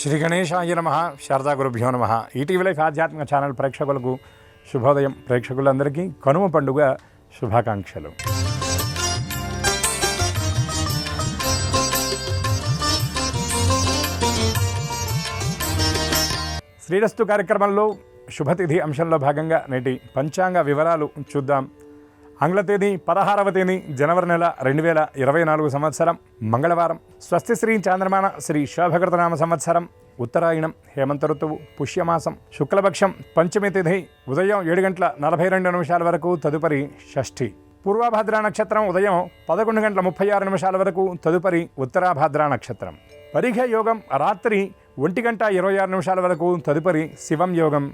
శ్రీ గణేశాయ నమః. శారదా గురుభ్యో నమః. ఈటీవీ లైఫ్ ఆధ్యాత్మిక ఛానల్ ప్రేక్షకులకు శుభోదయం. ప్రేక్షకులందరికీ కనుమ పండుగ శుభాకాంక్షలు. శ్రీరస్తు కార్యక్రమంలో శుభతిథి అంశంలో భాగంగా నేటి పంచాంగ వివరాలు చూద్దాం. ఆంగ్ల తేదీ 16వ తేదీ జనవరి నెల 2024 సంవత్సరం మంగళవారం. స్వస్తి శ్రీ చాంద్రమాన శ్రీ శోభకృతనామ సంవత్సరం ఉత్తరాయణం హేమంత ఋతువు పుష్యమాసం శుక్లపక్షం పంచమి తిథి ఉదయం 7:42 వరకు, తదుపరి షష్ఠి. పూర్వభాద్రా నక్షత్రం ఉదయం 11:36 వరకు, తదుపరి ఉత్తరాభాద్రా నక్షత్రం. పరిఘ యోగం రాత్రి 1:26 వరకు, తదుపరి శివం యోగం.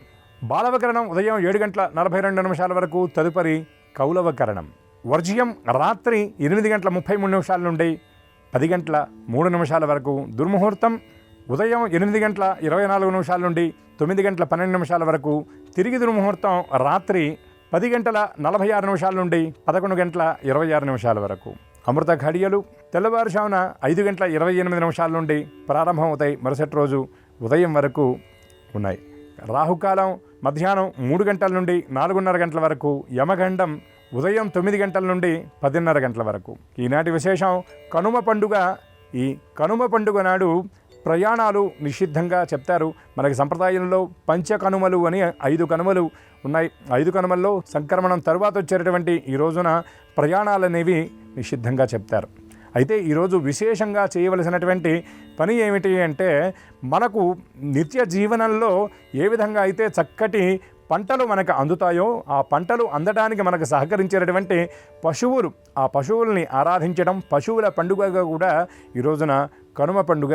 బాలవకరణం ఉదయం 7:42 వరకు, తదుపరి కౌలవకరణం. వర్జ్యం రాత్రి 8:33 నుండి 10:03 వరకు. దుర్ముహూర్తం ఉదయం 8:24 నుండి 9:12 వరకు. తిరిగి దుర్ముహూర్తం రాత్రి 10:46 నుండి 11:26 వరకు. అమృత ఘడియలు తెల్లవారుజామున 5:28 నుండి ప్రారంభమవుతాయి. మరుసటి రోజు ఉదయం వరకు ఉన్నాయి. రాహుకాలం మధ్యాహ్నం 3 గంటల నుండి 4:30 గంటల వరకు. యమగండం ఉదయం 9 గంటల నుండి 10:30 గంటల వరకు. ఈనాటి విశేషం కనుమ పండుగ. ఈ కనుమ పండుగ నాడు ప్రయాణాలు నిషిద్ధంగా చెప్తారు. మనకి సంప్రదాయంలో పంచకనుమలు అని 5 కనుమలు ఉన్నాయి. 5 కనుమల్లో సంక్రమణం తరువాత వచ్చేటటువంటి ఈ రోజున ప్రయాణాలు అనేవి నిషిద్ధంగా చెప్తారు. అయితే ఈరోజు విశేషంగా చేయవలసినటువంటి పని ఏమిటి అంటే, మనకు నిత్య జీవనంలో ఏ విధంగా అయితే చక్కటి పంటలు మనకు అందుతాయో, ఆ పంటలు అందడానికి మనకు సహకరించేటటువంటి పశువులు, ఆ పశువుల్ని ఆరాధించడం పశువుల పండుగగా కూడా ఈ రోజున కనుమ పండుగ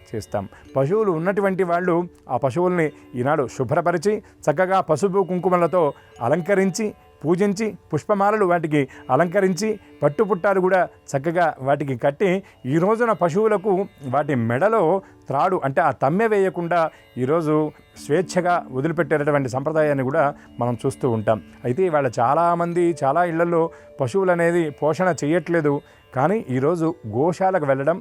చేస్తాం. పశువులు ఉన్నటువంటి వాళ్ళు ఆ పశువుల్ని ఈనాడు శుభ్రపరిచి చక్కగా పసుపు కుంకుమలతో అలంకరించి పూజించి, పుష్పమాలలు వాటికి అలంకరించి, పట్టుపుట్టాలు కూడా చక్కగా వాటికి కట్టి, ఈ రోజున పశువులకు వాటి మెడలో త్రాడు అంటే ఆ తమ్మె వేయకుండా ఈరోజు స్వేచ్ఛగా వదిలిపెట్టేటటువంటి సంప్రదాయాన్ని కూడా మనం చూస్తూ ఉంటాం. అయితే ఇవాళ చాలామంది చాలా ఇళ్లలో పశువులు అనేది పోషణ చేయట్లేదు. కానీ ఈరోజు గోశాలకు వెళ్ళడం,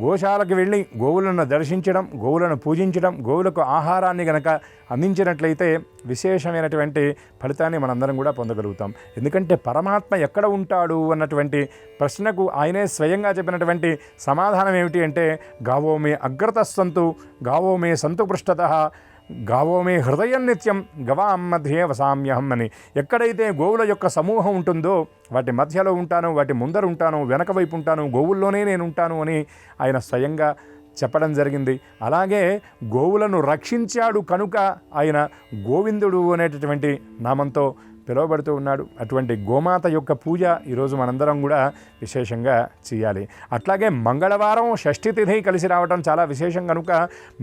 గోశాలకు వెళ్ళి గోవులను దర్శించడం, గోవులను పూజించడం, గోవులకు ఆహారాన్ని గనక అందించినట్లయితే విశేషమైనటువంటి ఫలితాన్ని మనందరం కూడా పొందగలుగుతాం. ఎందుకంటే పరమాత్మ ఎక్కడ ఉంటాడు అన్నటువంటి ప్రశ్నకు ఆయనే స్వయంగా చెప్పినటువంటి సమాధానం ఏమిటి అంటే, గావో మే అగ్రతస్సంతు గావో మే సంతు పృష్ఠతః గావో మే హృదయం నిత్యం గవాం మధ్యే వసామ్యహం అని. ఎక్కడైతే గోవుల యొక్క సమూహం ఉంటుందో వాటి మధ్యలో ఉంటాను, వాటి ముందర ఉంటాను, వెనక వైపు ఉంటాను, గోవుల్లోనే నేను ఉంటాను అని ఆయన స్వయంగా చెప్పడం జరిగింది. అలాగే గోవులను రక్షించాడు కనుక ఆయన గోవిందుడు అనేటటువంటి నామంతో పిలువబడుతూ ఉన్నాడు. అటువంటి గోమాత యొక్క పూజ ఈరోజు మనందరం కూడా విశేషంగా చేయాలి. అట్లాగే మంగళవారం షష్ఠి తిథి కలిసి రావడం చాలా విశేషం కనుక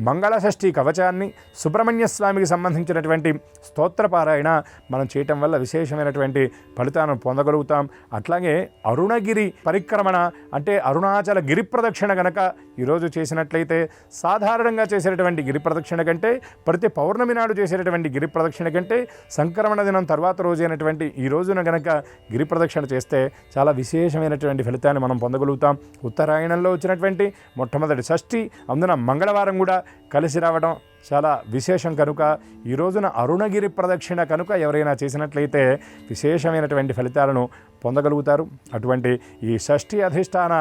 మంగళ షష్ఠి కవచాన్ని, సుబ్రహ్మణ్య స్వామికి సంబంధించినటువంటి స్తోత్రపారాయణ మనం చేయటం వల్ల విశేషమైనటువంటి ఫలితాలను పొందగలుగుతాం. అట్లాగే అరుణగిరి పరిక్రమణ అంటే అరుణాచల గిరి ప్రదక్షిణ కనుక ఈరోజు చేసినట్లయితే, సాధారణంగా చేసేటటువంటి గిరి ప్రదక్షిణ కంటే, ప్రతి పౌర్ణమి నాడు చేసేటటువంటి గిరి ప్రదక్షిణ కంటే, సంక్రమణ దినం తర్వాత రోజైనటువంటి ఈ రోజున గనక గిరి ప్రదక్షిణ చేస్తే చాలా విశేషమైనటువంటి ఫలితాన్ని మనం పొందగలుగుతాం. ఉత్తరాయణంలో వచ్చినటువంటి మొట్టమొదటి షష్ఠి, అందున మంగళవారం కూడా కలిసి రావడం చాలా విశేషం కనుక ఈ రోజున అరుణగిరి ప్రదక్షిణ కనుక ఎవరైనా చేసినట్లయితే విశేషమైనటువంటి ఫలితాలను పొందగలుగుతారు. అటువంటి ఈ షష్ఠి అధిష్టాన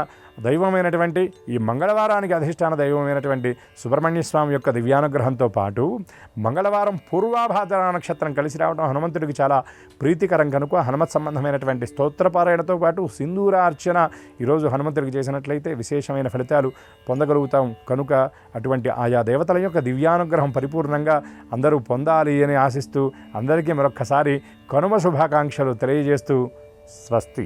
దైవమైనటువంటి, ఈ మంగళవారానికి అధిష్టాన దైవమైనటువంటి సుబ్రహ్మణ్య స్వామి యొక్క దివ్యానుగ్రహంతో పాటు మంగళవారం పూర్వభాద్ర నక్షత్రం కలిసి రావడం హనుమంతుడికి చాలా ప్రీతికరం కనుక హనుమత్ సంబంధమైనటువంటి స్తోత్రపారాయణతో పాటు సింధూరార్చన ఈరోజు హనుమంతుడికి చేసినట్లయితే విశేషమైన ఫలితాలు పొందగలుగుతాం. కనుక అటువంటి ఆయా దేవతల యొక్క దివ్యానుగ్రహం పరిపూర్ణంగా అందరూ పొందాలి అని ఆశిస్తూ అందరికీ మరొక్కసారి కనుమ శుభాకాంక్షలు తెలియజేస్తూ స్వస్తి.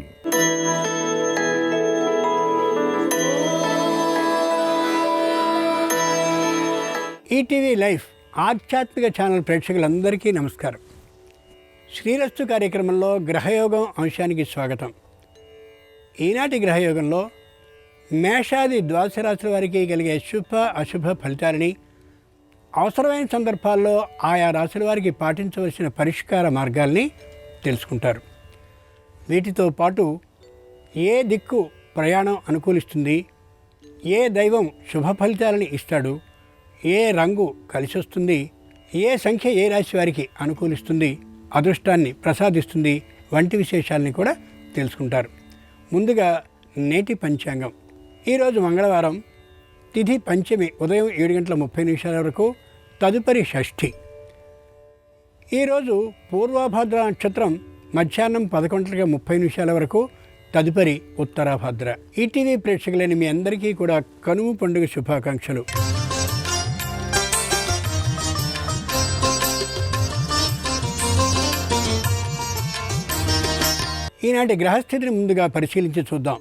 ఈటీవీ లైఫ్ ఆధ్యాత్మిక ఛానల్ ప్రేక్షకులందరికీ నమస్కారం. శ్రీరస్తు కార్యక్రమంలో గ్రహయోగం అంశానికి స్వాగతం. ఈనాటి గ్రహయోగంలో మేషాది ద్వాదశ రాశుల వారికి కలిగే శుభ అశుభ ఫలితాలని, అవసరమైన సందర్భాల్లో ఆయా రాశుల వారికి పాటించవలసిన పరిష్కార మార్గాల్ని తెలుసుకుంటారు. వీటితో పాటు ఏ దిక్కు ప్రయాణం అనుకూలిస్తుంది, ఏ దైవం శుభ ఫలితాలని ఇస్తాడు, ఏ రంగు కలిసి వస్తుంది, ఏ సంఖ్య ఏ రాశి వారికి అనుకూలిస్తుంది, అదృష్టాన్ని ప్రసాదిస్తుంది వంటి విశేషాలని కూడా తెలుసుకుంటారు. ముందుగా నేటి పంచాంగం. ఈరోజు మంగళవారం, తిథి పంచమి ఉదయం 7:30 వరకు, తదుపరి షష్ఠి. ఈరోజు పూర్వభాద్ర నక్షత్రం మధ్యాహ్నం 11:30 వరకు, తదుపరి ఉత్తరాభాద్ర. ఈటీవీ ప్రేక్షకులైన మీ అందరికీ కూడా కనుమ పండుగ శుభాకాంక్షలు. ఈనాటి గ్రహస్థితిని ముందుగా పరిశీలించి చూద్దాం.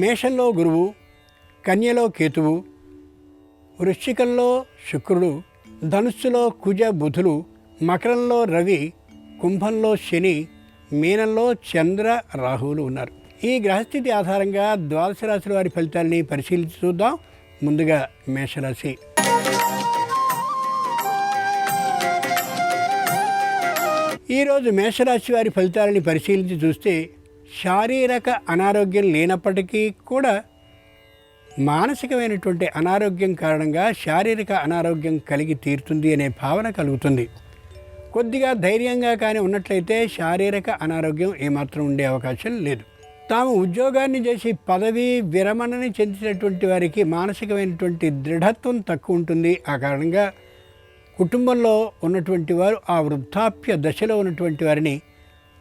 మేషంలో గురువు, కన్యలో కేతువు, వృశ్చికంలో శుక్రుడు, ధనుస్సులో కుజ బుధులు, మకరంలో రవి, కుంభంలో శని, మీనంలో చంద్ర రాహువులు ఉన్నారు. ఈ గ్రహస్థితి ఆధారంగా ద్వాదశ రాశుల వారి ఫలితాలని పరిశీలించి చూద్దాం. ముందుగా మేషరాశి. ఈరోజు మేషరాశి వారి ఫలితాలని పరిశీలించి చూస్తే శారీరక అనారోగ్యం లేనప్పటికీ కూడా మానసికమైనటువంటి అనారోగ్యం కారణంగా శారీరక అనారోగ్యం కలిగి తీరుతుంది అనే భావన కలుగుతుంది. కొద్దిగా ధైర్యంగా కానీ ఉన్నట్లయితే శారీరక అనారోగ్యం ఏమాత్రం ఉండే అవకాశం లేదు. తాము ఉద్యోగాన్ని చేసి పదవి విరమణని చెందినటువంటి వారికి మానసికమైనటువంటి దృఢత్వం తక్కువ ఉంటుంది. ఆ కారణంగా కుటుంబంలో ఉన్నటువంటి వారు ఆ వృద్ధాప్య దశలో ఉన్నటువంటి వారిని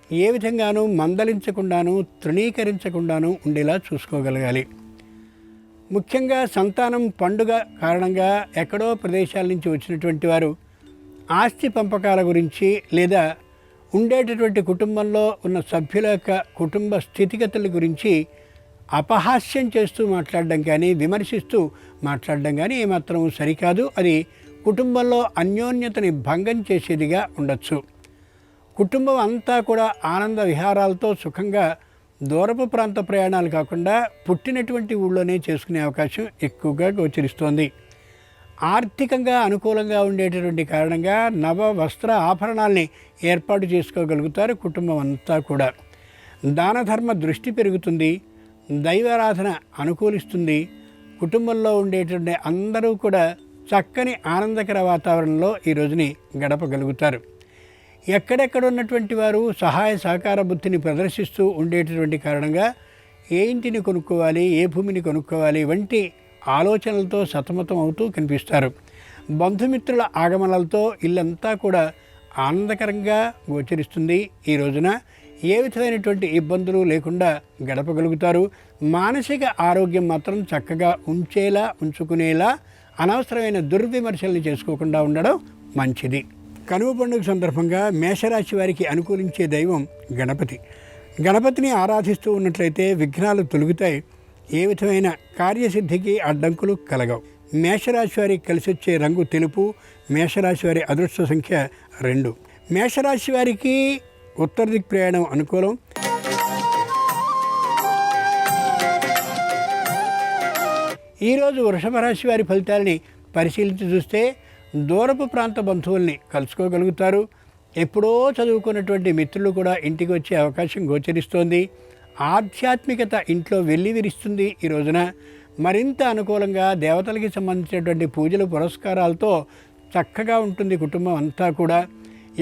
ఏ విధంగానూ మందలించకుండాను తృణీకరించకుండాను ఉండేలా చూసుకోగలగాలి. ముఖ్యంగా సంతానం పండుగ కారణంగా ఎక్కడో ప్రదేశాల నుంచి వచ్చినటువంటి వారు ఆస్తి పంపకాల గురించి లేదా ఉండేటటువంటి కుటుంబంలో ఉన్న సభ్యుల యొక్క కుటుంబ స్థితిగతుల గురించి అపహాస్యం చేస్తూ మాట్లాడడం కానీ విమర్శిస్తూ మాట్లాడడం కానీ ఏమాత్రం సరికాదు. అది కుటుంబంలో అన్యోన్యతని భంగం చేసేదిగా ఉండొచ్చు. కుటుంబం అంతా కూడా ఆనంద విహారాలతో సుఖంగా దూరపు ప్రాంత ప్రయాణాలు కాకుండా పుట్టినటువంటి ఊళ్ళోనే చేసుకునే అవకాశం ఎక్కువగా గోచరిస్తోంది. ఆర్థికంగా అనుకూలంగా ఉండేటటువంటి కారణంగా నవ వస్త్ర ఆభరణాల్ని ఏర్పాటు చేసుకోగలుగుతారు కుటుంబం అంతా కూడా. దాన ధర్మ దృష్టి పెరుగుతుంది, దైవారాధన అనుకూలిస్తుంది. కుటుంబంలో ఉండేటువంటి అందరూ కూడా చక్కని ఆనందకర వాతావరణంలో ఈ రోజుని గడపగలుగుతారు. ఎక్కడెక్కడ ఉన్నటువంటి వారు సహాయ సహకార బుద్ధిని ప్రదర్శిస్తూ ఉండేటటువంటి కారణంగా ఏ ఇంటిని కొనుక్కోవాలి, ఏ భూమిని కొనుక్కోవాలి వంటి ఆలోచనలతో సతమతం అవుతూ కనిపిస్తారు. బంధుమిత్రుల ఆగమనాలతో ఇల్లంతా కూడా ఆనందకరంగా గోచరిస్తుంది. ఈ రోజున ఏ విధమైనటువంటి ఇబ్బందులు లేకుండా గడపగలుగుతారు. మానసిక ఆరోగ్యం మాత్రం చక్కగా ఉంచుకునేలా అనవసరమైన దుర్విమర్శల్ని చేసుకోకుండా ఉండడం మంచిది. కనుమ పండుగ సందర్భంగా మేషరాశి వారికి అనుకూలించే దైవం గణపతి. గణపతిని ఆరాధిస్తూ ఉన్నట్లయితే విఘ్నాలు తొలగుతాయి. ఏ విధమైన కార్యసిద్ధికి అడ్డంకులు కలగవు. మేషరాశి వారికి కలిసి వచ్చే రంగు తెలుపు. మేషరాశి వారి అదృష్ట సంఖ్య 2. మేషరాశి వారికి ఉత్తర దిక్ ప్రయాణం అనుకూలం. ఈరోజు వృషభ రాశి వారి ఫలితాలని పరిశీలించి చూస్తే దూరపు ప్రాంత బంధువుల్ని కలుసుకోగలుగుతారు. ఎప్పుడో చదువుకున్నటువంటి మిత్రులు కూడా ఇంటికి వచ్చే అవకాశం గోచరిస్తోంది. ఆధ్యాత్మికత ఇంట్లో వెల్లివిరుస్తుంది. ఈ రోజున మరింత అనుకూలంగా దేవతలకి సంబంధించినటువంటి పూజలు పురస్కారాలతో చక్కగా ఉంటుంది కుటుంబం అంతా కూడా.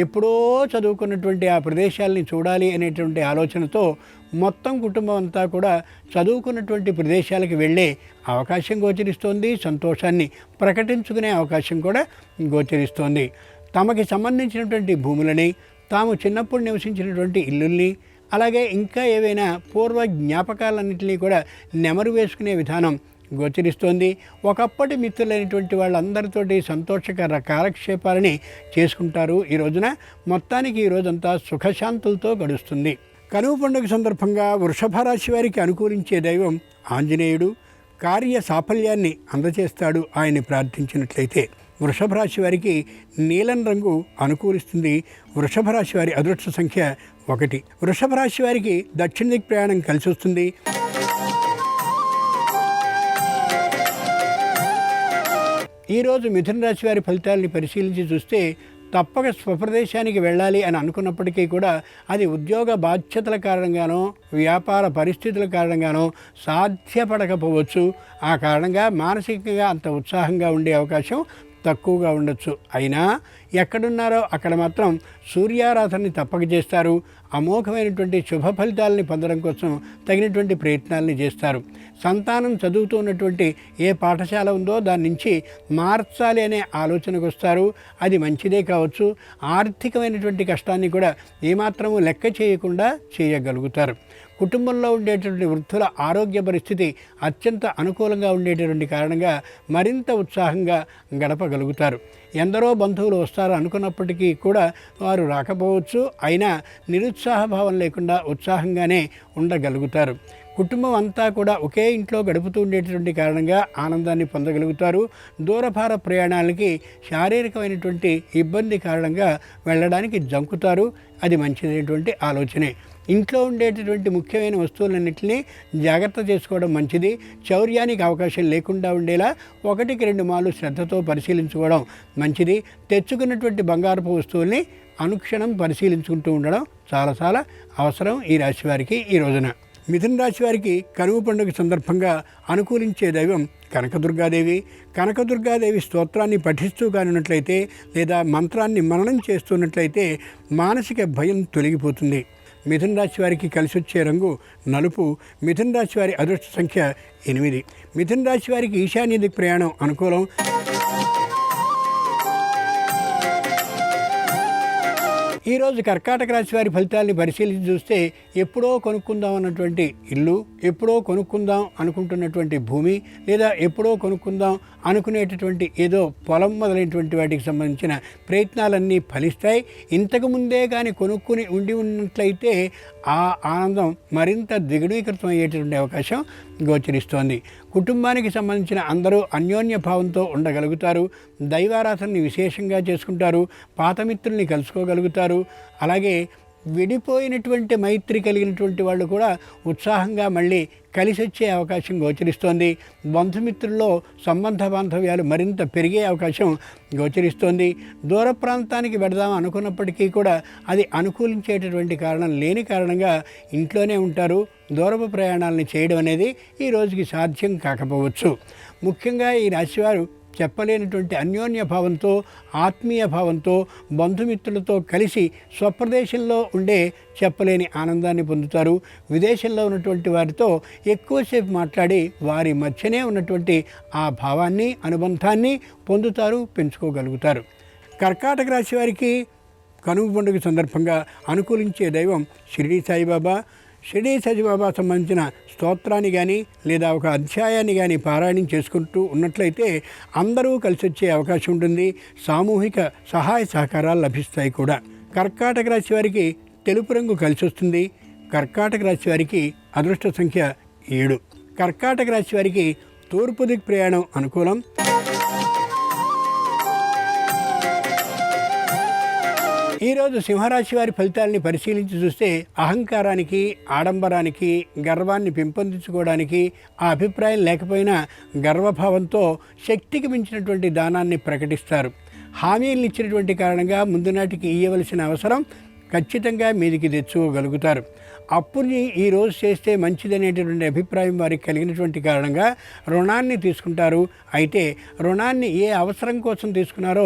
ఎప్పుడో చదువుకున్నటువంటి ఆ ప్రదేశాలని చూడాలి అనేటువంటి ఆలోచనతో మొత్తం కుటుంబం అంతా కూడా చదువుకున్నటువంటి ప్రదేశాలకు వెళ్ళే అవకాశం గోచరిస్తోంది. సంతోషాన్ని ప్రకటించుకునే అవకాశం కూడా గోచరిస్తోంది. తమకి సంబంధించినటువంటి భూములని, తాము చిన్నప్పుడు నివసించినటువంటి ఇల్లుల్ని, అలాగే ఇంకా ఏవైనా పూర్వ జ్ఞాపకాలన్నింటినీ కూడా నెమరు వేసుకునే విధానం గోచరిస్తోంది. ఒకప్పటి మిత్రులైనటువంటి వాళ్ళందరితోటి సంతోషకర కాలక్షేపాలని చేసుకుంటారు. ఈ రోజున మొత్తానికి ఈ రోజంతా సుఖశాంతులతో గడుస్తుంది. కనుమ పండుగ సందర్భంగా వృషభ రాశి వారికి అనుకూలించే దైవం ఆంజనేయుడు. కార్య సాఫల్యాన్ని అందజేస్తాడు ఆయన్ని ప్రార్థించినట్లయితే. వృషభ రాశి వారికి నీలం రంగు అనుకూలిస్తుంది. వృషభ రాశి వారి అదృష్ట సంఖ్య 1. వృషభ రాశి వారికి దక్షిణ దిక్ ప్రయాణం కలిసి వస్తుంది. ఈరోజు మిథున రాశి వారి ఫలితాలని పరిశీలించి చూస్తే తప్పక స్వప్రదేశానికి వెళ్ళాలి అని అనుకున్నప్పటికీ కూడా అది ఉద్యోగ బాధ్యతల కారణంగానో వ్యాపార పరిస్థితుల కారణంగానో సాధ్యపడకపోవచ్చు. ఆ కారణంగా మానసికంగా అంత ఉత్సాహంగా ఉండే అవకాశం తక్కువగా ఉండొచ్చు. అయినా ఎక్కడున్నారో అక్కడ మాత్రం సూర్యారాధనని తప్పక చేస్తారు. అమోఘమైనటువంటి శుభ ఫలితాలని పొందడం కోసం తగినటువంటి ప్రయత్నాలని చేస్తారు. సంతానం చదువుతూ ఉన్నటువంటి ఏ పాఠశాల ఉందో దాని నుంచి మార్చాలి అనే ఆలోచనకు వస్తారు. అది మంచిదే కావచ్చు. ఆర్థికమైనటువంటి కష్టాన్ని కూడా ఏమాత్రము లెక్క చేయకుండా చేయగలుగుతారు. కుటుంబంలో ఉండేటటువంటి వృద్ధుల ఆరోగ్య పరిస్థితి అత్యంత అనుకూలంగా ఉండేటటువంటి కారణంగా మరింత ఉత్సాహంగా గడపగలుగుతారు. ఎందరో బంధువులు వస్తారు అనుకున్నప్పటికీ కూడా వారు రాకపోవచ్చు. అయినా నిరుత్సాహభావం లేకుండా ఉత్సాహంగానే ఉండగలుగుతారు. కుటుంబం అంతా కూడా ఒకే ఇంట్లో గడుపుతూ ఉండేటటువంటి కారణంగా ఆనందాన్ని పొందగలుగుతారు. దూరభార ప్రయాణాలకి శారీరకమైనటువంటి ఇబ్బంది కారణంగా వెళ్ళడానికి జంకుతారు. అది మంచిదైనటువంటి ఆలోచనే. ఇంట్లో ఉండేటటువంటి ముఖ్యమైన వస్తువులన్నింటినీ జాగ్రత్త చేసుకోవడం మంచిది. చౌర్యానికి అవకాశం లేకుండా ఉండేలా 1-2 మార్లు శ్రద్ధతో పరిశీలించుకోవడం మంచిది. తెచ్చుకున్నటువంటి బంగారపు వస్తువుల్ని అనుక్షణం పరిశీలించుకుంటూ ఉండడం చాలా అవసరం ఈ రాశి వారికి ఈ రోజున. మిథున రాశి వారికి కనుమ పండుగ సందర్భంగా అనుకూలించే దైవం కనకదుర్గాదేవి. కనకదుర్గాదేవి స్తోత్రాన్ని పఠిస్తూ కానున్నట్లయితే లేదా మంత్రాన్ని మననం చేస్తున్నట్లయితే మానసిక భయం తొలగిపోతుంది. మిథున రాశి వారికి కలిసి వచ్చే రంగు నలుపు. మిథున రాశి వారి అదృష్ట సంఖ్య 8. మిథున రాశి వారికి ఈశాన్య దిక్కు ప్రయాణం అనుకూలం. ఈరోజు కర్కాటక రాశి వారి ఫలితాలని పరిశీలించి చూస్తే ఎప్పుడో కొనుక్కుందాం అన్నటువంటి ఇల్లు, ఎప్పుడో కొనుక్కుందాం అనుకుంటున్నటువంటి భూమి, లేదా ఎప్పుడో కొనుక్కుందాం అనుకునేటటువంటి ఏదో పొలం మొదలైనటువంటి వాటికి సంబంధించిన ప్రయత్నాలన్నీ ఫలిస్తాయి. ఇంతకుముందే కానీ కొనుక్కుని ఉన్నట్లయితే ఆ ఆనందం మరింత ద్విగుణీకృతం అయ్యేటటువంటి అవకాశం గోచరిస్తోంది. కుటుంబానికి సంబంధించిన అందరూ అన్యోన్య భావంతో ఉండగలుగుతారు. దైవారాధనని విశేషంగా చేసుకుంటారు. పాత మిత్రుల్ని కలుసుకోగలుగుతారు. అలాగే విడిపోయినటువంటి మైత్రి కలిగినటువంటి వాళ్ళు కూడా ఉత్సాహంగా మళ్ళీ కలిసి వచ్చే అవకాశం గోచరిస్తోంది. బంధుమిత్రుల్లో సంబంధ బాంధవ్యాలు మరింత పెరిగే అవకాశం గోచరిస్తోంది. దూర ప్రాంతానికి వెడదాం అనుకున్నప్పటికీ కూడా అది అనుకూలించేటటువంటి కారణం లేని కారణంగా ఇంట్లోనే ఉంటారు. దూరపు ప్రయాణాలను చేయడం అనేది ఈ రోజుకి సాధ్యం కాకపోవచ్చు. ముఖ్యంగా ఈ రాశివారు చెప్పలేనటువంటి అన్యోన్య భావంతో, ఆత్మీయ భావంతో, బంధుమిత్రులతో కలిసి స్వప్రదేశంలో ఉండే చెప్పలేని ఆనందాన్ని పొందుతారు. విదేశంలో ఉన్నటువంటి వారితో ఎక్కువసేపు మాట్లాడి వారి మధ్యనే ఉన్నటువంటి ఆ భావాన్ని, అనుబంధాన్ని పొందుతారు, పెంచుకోగలుగుతారు. కర్కాటక రాశి వారికి కనుమ పండుగ సందర్భంగా అనుకూలించే దైవం షిరిడి సాయిబాబా. షిరిడి సాయిబాబా సంబంధించిన స్తోత్రాన్ని కానీ లేదా ఒక అధ్యాయాన్ని కానీ పారాయణం చేసుకుంటూ ఉన్నట్లయితే అందరూ కలిసి వచ్చే అవకాశం ఉంటుంది. సామూహిక సహాయ సహకారాలు లభిస్తాయి కూడా. కర్కాటక రాశి వారికి తెలుపు రంగు కలిసి వస్తుంది. కర్కాటక రాశి వారికి అదృష్ట సంఖ్య 7. కర్కాటక రాశి వారికి తూర్పు దిక్కు ప్రయాణం అనుకూలం. ఈరోజు సింహరాశి వారి ఫలితాలని పరిశీలించి చూస్తే అహంకారానికి, ఆడంబరానికి, గర్వాన్ని పెంపొందించుకోవడానికి ఆ అభిప్రాయం లేకపోయినా గర్వభావంతో శక్తికి మించినటువంటి దానాన్ని ప్రకటిస్తారు. హామీలు ఇచ్చినటువంటి కారణంగా ముందు నాటికి ఇవ్వవలసిన అవసరం ఖచ్చితంగా మీదికి తెచ్చుకోగలుగుతారు. అప్పుని ఈరోజు చేస్తే మంచిదనేటటువంటి అభిప్రాయం వారికి కలిగినటువంటి కారణంగా రుణాన్ని తీసుకుంటారు. అయితే రుణాన్ని ఏ అవసరం కోసం తీసుకున్నారో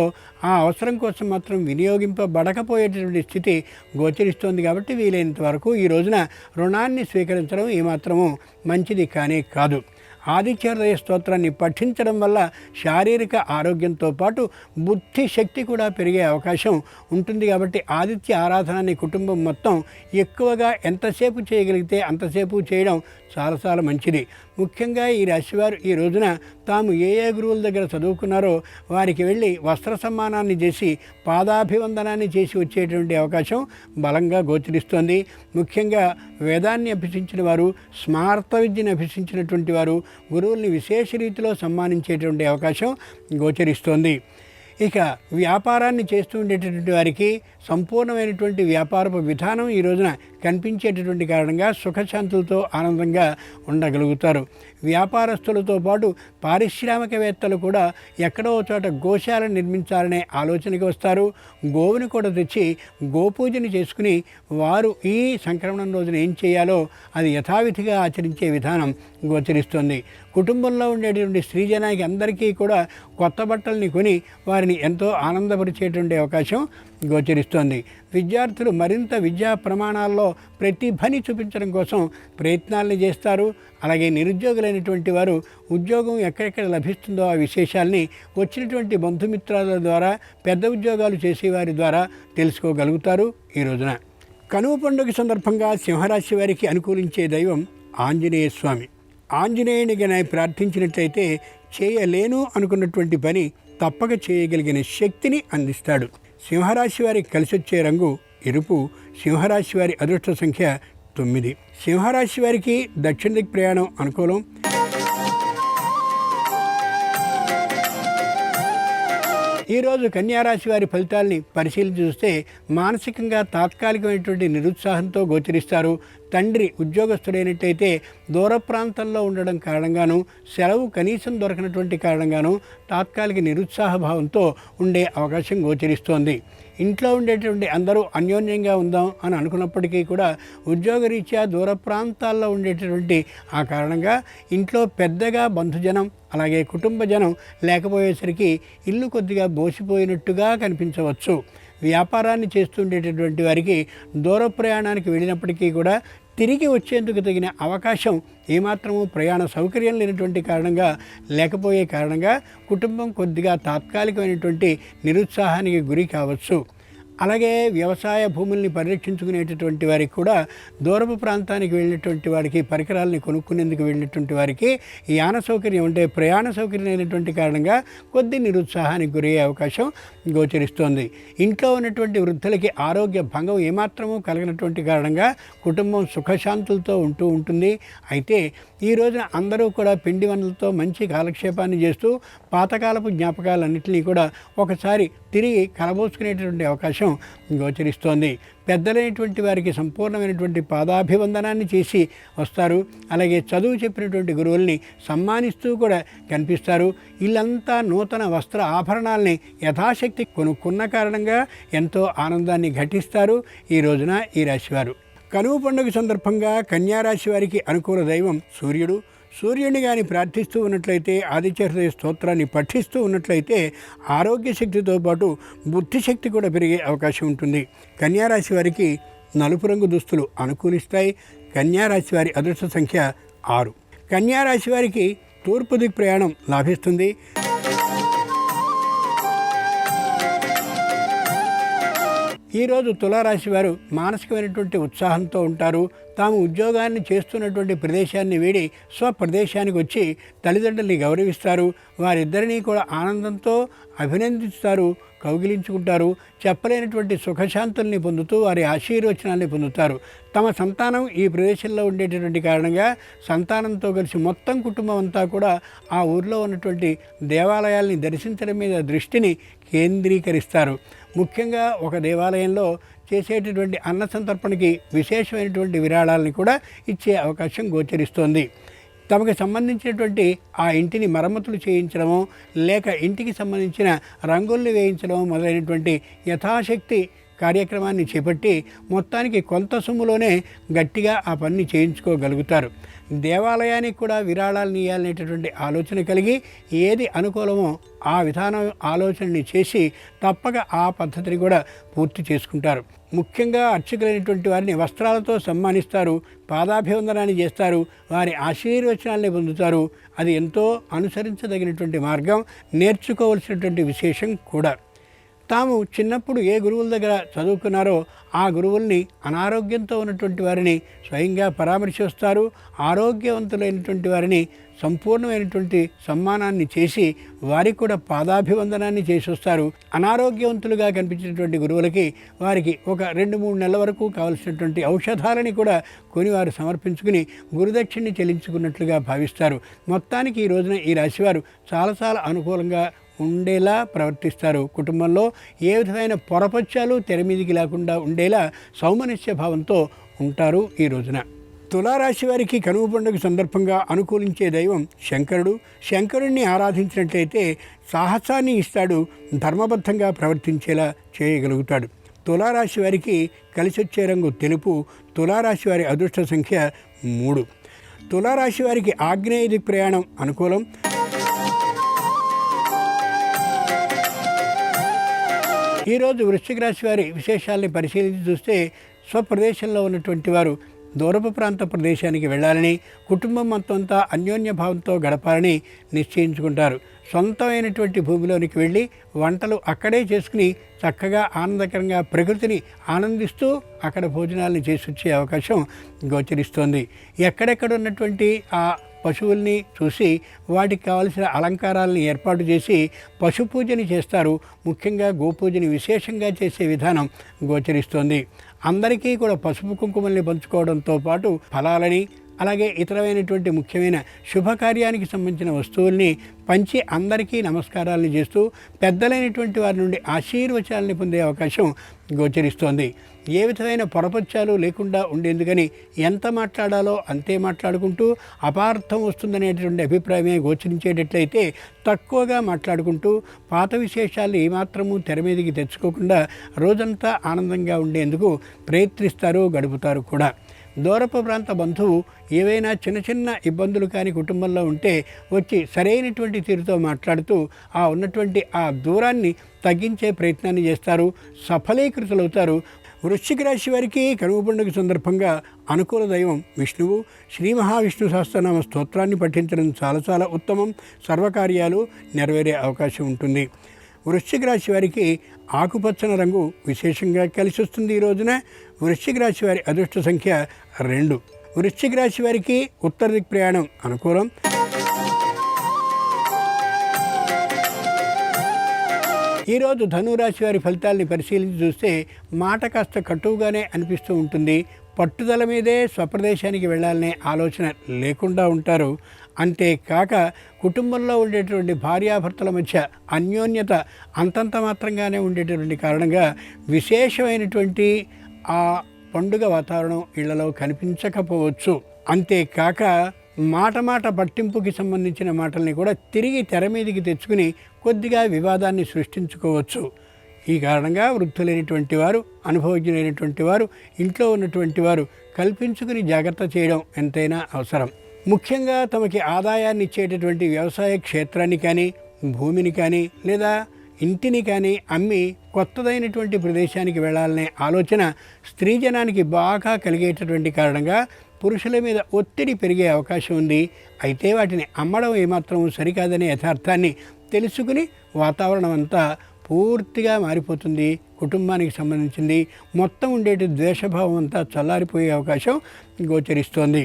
ఆ అవసరం కోసం మాత్రం వినియోగింపబడకపోయేటటువంటి స్థితి గోచరిస్తోంది. కాబట్టి వీలైనంత వరకు ఈ రోజున రుణాన్ని స్వీకరించడం ఏమాత్రము మంచిది కానే కాదు. ఆదిత్య హృదయ స్తోత్రాన్ని పఠించడం వల్ల శారీరక ఆరోగ్యంతో పాటు బుద్ధి శక్తి కూడా పెరిగే అవకాశం ఉంటుంది. కాబట్టి ఆదిత్య ఆరాధనని కుటుంబం మొత్తం ఎక్కువగా ఎంతసేపు చేయగలిగితే అంతసేపు చేయడం చాలా మంచిది. ముఖ్యంగా ఈ రాశివారు ఈ రోజున తాము ఏ గురువుల దగ్గర చదువుకున్నారో వారికి వెళ్ళి వస్త్ర సమ్మానాన్ని చేసి పాదాభివందనాన్ని చేసి వచ్చేటువంటి అవకాశం బలంగా గోచరిస్తోంది. ముఖ్యంగా వేదాన్ని అభ్యసించిన వారు, స్మార్త విద్యను అభ్యసించినటువంటి వారు గురువుల్ని విశేష రీతిలో సన్మానించేటువంటి అవకాశం గోచరిస్తోంది. ఇక వ్యాపారాన్ని చేస్తూ ఉండేటటువంటి వారికి సంపూర్ణమైనటువంటి వ్యాపారపు విధానం ఈ రోజున కనిపించేటటువంటి కారణంగా సుఖశాంతులతో ఆనందంగా ఉండగలుగుతారు. వ్యాపారస్తులతో పాటు పారిశ్రామికవేత్తలు కూడా ఎక్కడో చోట గోశాలను నిర్మించాలనే ఆలోచనకి వస్తారు. గోవుని కూడా తెచ్చి గోపూజని చేసుకుని వారు ఈ సంక్రమణం రోజున ఏం చేయాలో అది యథావిధిగా ఆచరించే విధానం గోచరిస్తుంది. కుటుంబంలో ఉండేటువంటి స్త్రీజనానికి అందరికీ కూడా కొత్త బట్టల్ని కొని వారిని ఎంతో ఆనందపరిచేటువంటి అవకాశం గోచరిస్తోంది. విద్యార్థులు మరింత విద్యా ప్రమాణాల్లో ప్రతిభని చూపించడం కోసం ప్రయత్నాలను చేస్తారు. అలాగే నిరుద్యోగులైనటువంటి వారు ఉద్యోగం ఎక్కడెక్కడ లభిస్తుందో ఆ విశేషాల్ని వచ్చినటువంటి బంధుమిత్రాల ద్వారా, పెద్ద ఉద్యోగాలు చేసేవారి ద్వారా తెలుసుకోగలుగుతారు. ఈ రోజున కనుమ పండుగ సందర్భంగా సింహరాశి వారికి అనుకూలించే దైవం ఆంజనేయ స్వామి. ఆంజనేయుని గనక ప్రార్థించినట్లయితే చేయలేను అనుకున్నటువంటి పని తప్పక చేయగలిగిన శక్తిని అందిస్తాడు. సింహరాశి వారికి కలిసొచ్చే రంగు ఎరుపు. సింహరాశి వారి అదృష్ట సంఖ్య 9. సింహరాశి వారికి దక్షిణ దిక్ ప్రయాణం అనుకూలం. ఈరోజు కన్యారాశి వారి ఫలితాలని పరిశీలించి చూస్తే మానసికంగా తాత్కాలికమైనటువంటి నిరుత్సాహంతో గోచరిస్తారు. తండ్రి ఉద్యోగస్తుడైనట్టయితే దూర ప్రాంతంలో ఉండడం కారణంగాను, సెలవు కనీసం దొరకనటువంటి కారణంగాను తాత్కాలిక నిరుత్సాహభావంతో ఉండే అవకాశం గోచరిస్తోంది. ఇంట్లో ఉండేటువంటి అందరూ అన్యోన్యంగా ఉందాం అని అనుకున్నప్పటికీ కూడా ఉద్యోగరీత్యా దూర ప్రాంతాల్లో ఉండేటటువంటి ఆ కారణంగా ఇంట్లో పెద్దగా బంధుజనం అలాగే కుటుంబ జనం లేకపోయేసరికి ఇల్లు కొద్దిగా బోసిపోయినట్టుగా కనిపించవచ్చు. వ్యాపారాన్ని చేస్తుండేటటువంటి వారికి దూర ప్రయాణానికి వెళ్ళినప్పటికీ కూడా తిరిగి వచ్చేందుకు తగిన అవకాశం ఏమాత్రము ప్రయాణ సౌకర్యం లేనటువంటి కారణంగా లేకపోయే కారణంగా కుటుంబం కొద్దిగా తాత్కాలికమైనటువంటి నిరుత్సాహానికి గురి కావచ్చు. అలాగే వ్యవసాయ భూముల్ని పరిరక్షించుకునేటటువంటి వారికి కూడా దూరపు ప్రాంతానికి వెళ్ళినటువంటి వారికి, పరికరాలని కొనుక్కునేందుకు వెళ్ళినటువంటి వారికి యాన సౌకర్యం అంటే ప్రయాణ సౌకర్యం లేనటువంటి కారణంగా కొద్ది నిరుత్సాహానికి గురయ్యే అవకాశం గోచరిస్తోంది. ఇంట్లో ఉన్నటువంటి వృద్ధులకి ఆరోగ్య భంగం ఏమాత్రమూ కలగనటువంటి కారణంగా కుటుంబం సుఖశాంతులతో ఉంటూ ఉంటుంది. అయితే ఈ రోజున అందరూ కూడా పిండి వంటలతో మంచి కాలక్షేపాన్ని చేస్తూ పాతకాలపు జ్ఞాపకాలన్నింటినీ కూడా ఒకసారి తిరిగి కలబోసుకునేటటువంటి అవకాశం గోచరిస్తోంది. పెద్దలైనటువంటి వారికి సంపూర్ణమైనటువంటి పాదాభివందనాన్ని చేసి వస్తారు. అలాగే చదువు చెప్పినటువంటి గురువుల్ని సన్మానిస్తూ కూడా కనిపిస్తారు. ఇల్లంతా నూతన వస్త్ర ఆభరణాలని యథాశక్తి కొనుక్కున్న కారణంగా ఎంతో ఆనందాన్ని ఘటిస్తారు ఈ రోజున ఈ రాశివారు. కనుమ పండుగ సందర్భంగా కన్యారాశి వారికి అనుకూల దైవం సూర్యుడు. సూర్యుడిని కానీ ప్రార్థిస్తూ ఉన్నట్లయితే, ఆదిత్య హృదయ స్తోత్రాన్ని పఠిస్తూ ఉన్నట్లయితే ఆరోగ్య శక్తితో పాటు బుద్ధిశక్తి కూడా పెరిగే అవకాశం ఉంటుంది. కన్యారాశి వారికి నలుపు రంగు దుస్తులు అనుకూలిస్తాయి. కన్యారాశి వారి అదృష్ట సంఖ్య 6. కన్యారాశి వారికి తూర్పు దిక్ ప్రయాణం లాభిస్తుంది. ఈరోజు తులారాశి వారు మానసికమైనటువంటి ఉత్సాహంతో ఉంటారు. తాము ఉద్యోగాన్ని చేస్తున్నటువంటి ప్రదేశాన్ని వీడి స్వప్రదేశానికి వచ్చి తల్లిదండ్రుల్ని గౌరవిస్తారు. వారిద్దరినీ కూడా ఆనందంతో అభినందిస్తారు, కౌగిలించుకుంటారు. చెప్పలేనటువంటి సుఖశాంతుల్ని పొందుతూ వారి ఆశీర్వచనాన్ని పొందుతారు. తమ సంతానం ఈ ప్రదేశంలో ఉండేటటువంటి కారణంగా సంతానంతో కలిసి మొత్తం కుటుంబం అంతా కూడా ఆ ఊరిలో ఉన్నటువంటి దేవాలయాల్ని దర్శించడం మీద దృష్టిని కేంద్రీకరిస్తారు. ముఖ్యంగా ఒక దేవాలయంలో చేసేటటువంటి అన్న సంతర్పణకి విశేషమైనటువంటి విరాళాలని కూడా ఇచ్చే అవకాశం గోచరిస్తోంది. తమకు సంబంధించినటువంటి ఆ ఇంటిని మరమ్మతులు చేయించడమో లేక ఇంటికి సంబంధించిన రంగుల్ని వేయించడమో మొదలైనటువంటి యథాశక్తి కార్యక్రమాన్ని చేపట్టి మొత్తానికి కొంత సొమ్ములోనే గట్టిగా ఆ పని చేయించుకోగలుగుతారు. దేవాలయానికి కూడా విరాళాలు ఇవ్వాలనేటటువంటి ఆలోచన కలిగి ఏది అనుకూలమో ఆ విధానం ఆలోచనని చేసి తప్పక ఆ పద్ధతిని కూడా పూర్తి చేసుకుంటారు. ముఖ్యంగా అర్చకులైనటువంటి వారిని వస్త్రాలతో సన్మానిస్తారు, పాదాభివందనాన్ని చేస్తారు, వారి ఆశీర్వచనాల్ని పొందుతారు. అది ఎంతో అనుసరించదగినటువంటి మార్గం, నేర్చుకోవలసినటువంటి విశేషం కూడా. తాము చిన్నప్పుడు ఏ గురువుల దగ్గర చదువుకున్నారో ఆ గురువుల్ని అనారోగ్యంతో ఉన్నటువంటి వారిని స్వయంగా పరామర్శిస్తారు. ఆరోగ్యవంతులైనటువంటి వారిని సంపూర్ణమైనటువంటి సన్మానాన్ని చేసి వారికి కూడా పాదాభివందనాన్ని చేసి వస్తారు. అనారోగ్యవంతులుగా కనిపించినటువంటి గురువులకి వారికి ఒక 2-3 నెలల వరకు కావలసినటువంటి ఔషధాలని కూడా కొని వారు సమర్పించుకుని గురుదక్షిణని చెల్లించుకున్నట్లుగా భావిస్తారు. మొత్తానికి ఈ రోజున ఈ రాశివారు చాలా అనుకూలంగా ఉండేలా ప్రవర్తిస్తారు. కుటుంబంలో ఏ విధమైన పొరపచ్చాలు తెర మీదికి లేకుండా ఉండేలా సౌమనస్య భావంతో ఉంటారు ఈ రోజున. తులారాశి వారికి కనుమ పండుగ సందర్భంగా అనుకూలించే దైవం శంకరుడు. శంకరుణ్ణి ఆరాధించినట్లయితే సాహసాన్ని ఇస్తాడు, ధర్మబద్ధంగా ప్రవర్తించేలా చేయగలుగుతాడు. తులారాశి వారికి కలిసొచ్చే రంగు తెలుపు. తులారాశి వారి అదృష్ట సంఖ్య 3. తులారాశి వారికి ఆగ్నేయ దిక్ ప్రయాణం అనుకూలం. ఈరోజు వృశ్చిక రాశి వారి విశేషాలని పరిశీలించి చూస్తే స్వప్రదేశంలో ఉన్నటువంటి వారు దూరపు ప్రాంత ప్రదేశానికి వెళ్ళాలని, కుటుంబం మొత్తంతా అన్యోన్య భావంతో గడపాలని నిశ్చయించుకుంటారు. సొంతమైనటువంటి భూమిలోనికి వెళ్ళి వంటలు అక్కడే చేసుకుని చక్కగా ఆనందకరంగా ప్రకృతిని ఆనందిస్తూ అక్కడ భోజనాలను చేసి వచ్చే అవకాశం గోచరిస్తోంది. ఎక్కడెక్కడ ఉన్నటువంటి ఆ పశువుల్ని చూసి వాటికి కావలసిన అలంకారాలను ఏర్పాటు చేసి పశు పూజని చేస్తారు. ముఖ్యంగా గోపూజని విశేషంగా చేసే విధానం గోచరిస్తోంది. అందరికీ కూడా పసుపు కుంకుమల్ని పంచుకోవడంతో పాటు ఫలాలని, అలాగే ఇతరమైనటువంటి ముఖ్యమైన శుభకార్యానికి సంబంధించిన వస్తువుల్ని పంచి అందరికీ నమస్కారాలను చేస్తూ పెద్దలైనటువంటి వారి నుండి ఆశీర్వచనాలని పొందే అవకాశం గోచరిస్తోంది. ఏ విధమైన పొరపచ్చాలు లేకుండా ఉండేందుకని ఎంత మాట్లాడాలో అంతే మాట్లాడుకుంటూ అపార్థం వస్తుందనేటువంటి అభిప్రాయమే గోచరించేటట్లయితే తక్కువగా మాట్లాడుకుంటూ పాత విశేషాలు ఏమాత్రము తెర మీదకి తెచ్చుకోకుండా రోజంతా ఆనందంగా ఉండేందుకు ప్రయత్నిస్తారు, గడుపుతారు కూడా. దూరపు ప్రాంత బంధువు ఏవైనా చిన్న చిన్న ఇబ్బందులు కానీ కుటుంబంలో ఉంటే వచ్చి సరైనటువంటి తీరుతో మాట్లాడుతూ ఆ ఉన్నటువంటి ఆ దూరాన్ని తగ్గించే ప్రయత్నాన్ని చేస్తారు, సఫలీకృతులవుతారు. వృశ్చిక రాశి వారికి కనుమ పండుగ సందర్భంగా అనుకూల దైవం విష్ణువు. శ్రీ మహావిష్ణు సహస్రనామ స్తోత్రాన్ని పఠించడం చాలా చాలా ఉత్తమం. సర్వకార్యాలు నెరవేరే అవకాశం ఉంటుంది. వృశ్చిక రాశి వారికి ఆకుపచ్చని రంగు విశేషంగా కలిసి వస్తుంది. ఈ రోజున వృశ్చిక రాశి వారి అదృష్ట సంఖ్య 2. వృశ్చిక రాశి వారికి ఉత్తర దిక్ ప్రయాణం అనుకూలం. ఈరోజు ధనురాశి వారి ఫలితాలని పరిశీలించి చూస్తే మాట కాస్త కటువుగానే అనిపిస్తూ ఉంటుంది. పట్టుదల మీదే స్వప్రదేశానికి వెళ్ళాలనే ఆలోచన లేకుండా ఉంటారు. అంతేకాక కుటుంబంలో ఉండేటువంటి భార్యాభర్తల మధ్య అన్యోన్యత అంతంత మాత్రంగానే ఉండేటటువంటి కారణంగా విశేషమైనటువంటి ఆ పండుగ వాతావరణం ఇళ్లలో కనిపించకపోవచ్చు. అంతేకాక మాట పట్టింపుకి సంబంధించిన మాటల్ని కూడా తిరిగి తెర మీదకి తెచ్చుకుని కొద్దిగా వివాదాన్ని సృష్టించుకోవచ్చు. ఈ కారణంగా వృద్ధులైనటువంటి వారు, అనుభవజ్ఞులైనటువంటి వారు, ఇంట్లో ఉన్నటువంటి వారు కల్పించుకుని జాగ్రత్త చేయడం ఎంతైనా అవసరం. ముఖ్యంగా తమకి ఆదాయాన్ని ఇచ్చేటటువంటి వ్యవసాయ క్షేత్రాన్ని కానీ, భూమిని కానీ, లేదా ఇంటిని కానీ అమ్మి కొత్తదైనటువంటి ప్రదేశానికి వెళ్ళాలనే ఆలోచన స్త్రీజనానికి బాగా కలిగేటటువంటి కారణంగా పురుషుల మీద ఒత్తిడి పెరిగే అవకాశం ఉంది. అయితే వాటిని అమ్మడం ఏమాత్రం సరికాదనే యథార్థాన్ని తెలుసుకుని వాతావరణం అంతా పూర్తిగా మారిపోతుంది. కుటుంబానికి సంబంధించింది మొత్తం ఉండేటి ద్వేషభావం అంతా చల్లారిపోయే అవకాశం గోచరిస్తోంది.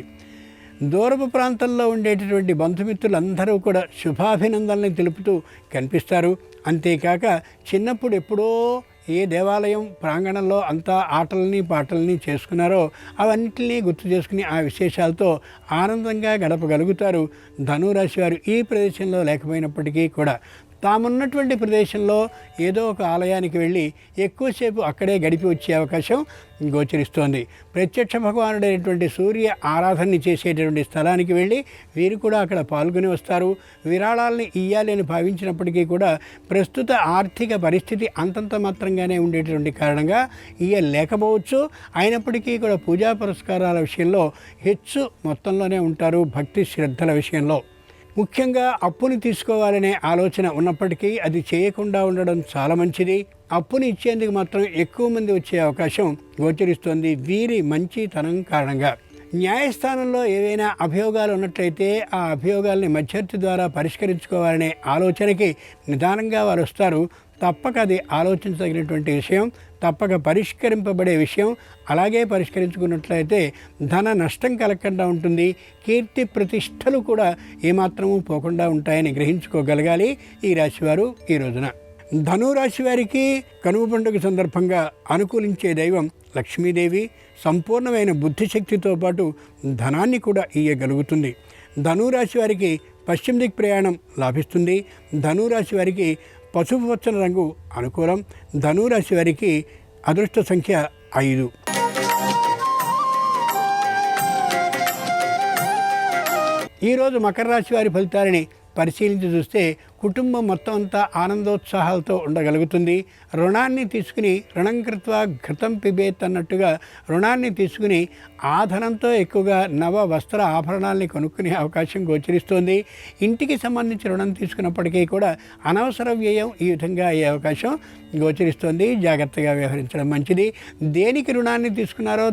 దూరపు ప్రాంతంలో ఉండేటటువంటి బంధుమిత్రులందరూ కూడా శుభాభినందనల్ని తెలుపుతూ కనిపిస్తారు. అంతేకాక చిన్నప్పుడు ఎప్పుడో ఏ దేవాలయం ప్రాంగణంలో అంతా ఆటలని పాటలని చేసుకున్నారో అవన్నింటినీ గుర్తు చేసుకుని ఆ విశేషాలతో ఆనందంగా గడపగలుగుతారు. ధనురాశి వారు ఈ ప్రదేశంలో లేకపోయినప్పటికీ కూడా తామున్నటువంటి ప్రదేశంలో ఏదో ఒక ఆలయానికి వెళ్ళి ఎక్కువసేపు అక్కడే గడిపి వచ్చే అవకాశం గోచరిస్తోంది. ప్రత్యక్ష భగవానుడైనటువంటి సూర్య ఆరాధనని చేసేటటువంటి స్థలానికి వెళ్ళి వీరు కూడా అక్కడ పాల్గొని వస్తారు. విరాళాలని ఇయ్యాలి అని భావించినప్పటికీ కూడా ప్రస్తుత ఆర్థిక పరిస్థితి అంతంత మాత్రంగానే ఉండేటటువంటి కారణంగా లేకపోవచ్చు. అయినప్పటికీ కూడా పూజా పురస్కారాల విషయంలో హెచ్చు మొత్తంలోనే ఉంటారు. భక్తి శ్రద్ధల విషయంలో ముఖ్యంగా అప్పుని తీసుకోవాలనే ఆలోచన ఉన్నప్పటికీ అది చేయకుండా ఉండడం చాలా మంచిది. అప్పుని ఇచ్చేందుకు మాత్రం ఎక్కువ మంది వచ్చే అవకాశం గోచరిస్తోంది వీరి మంచితనం కారణంగా. న్యాయస్థానంలో ఏవైనా అభియోగాలు ఉన్నట్లయితే ఆ అభియోగాల్ని మధ్యవర్తి ద్వారా పరిష్కరించుకోవాలనే ఆలోచనకి నిదానంగా వారు వస్తారు. తప్పక అది ఆలోచించదగినటువంటి విషయం, తప్పక పరిష్కరింపబడే విషయం. అలాగే పరిష్కరించుకున్నట్లయితే ధన నష్టం కలగకుండా ఉంటుంది. కీర్తి ప్రతిష్టలు కూడా ఏమాత్రము పోకుండా ఉంటాయని గ్రహించుకోగలగాలి ఈ రాశివారు ఈ రోజున. ధనురాశి వారికి కనుమ పండుగ సందర్భంగా అనుకూలించే దైవం లక్ష్మీదేవి. సంపూర్ణమైన బుద్ధిశక్తితో పాటు ధనాన్ని కూడా ఇయ్యగలుగుతుంది. ధనురాశి వారికి పశ్చిమ దిక్ ప్రయాణం లాభిస్తుంది. ధనురాశి వారికి పసుపు పచ్చని రంగు అనుకూలం. ధనురాశి వారికి అదృష్ట సంఖ్య 5. ఈరోజు మకర రాశి వారి ఫలితాలని పరిశీలించి చూస్తే కుటుంబం మొత్తం అంతా ఆనందోత్సాహాలతో ఉండగలుగుతుంది. రుణాన్ని తీసుకుని రుణం కృత్వా ఘృతం పిబేత్ అన్నట్టుగా రుణాన్ని తీసుకుని ఆ ధనంతో ఎక్కువగా నవ వస్త్ర ఆభరణాలని కొనుక్కునే అవకాశం గోచరిస్తోంది. ఇంటికి సంబంధించి రుణం తీసుకున్నప్పటికీ కూడా అనవసర వ్యయం ఈ విధంగా అయ్యే అవకాశం గోచరిస్తోంది. జాగ్రత్తగా వ్యవహరించడం మంచిది. దేనికి రుణాన్ని తీసుకున్నారో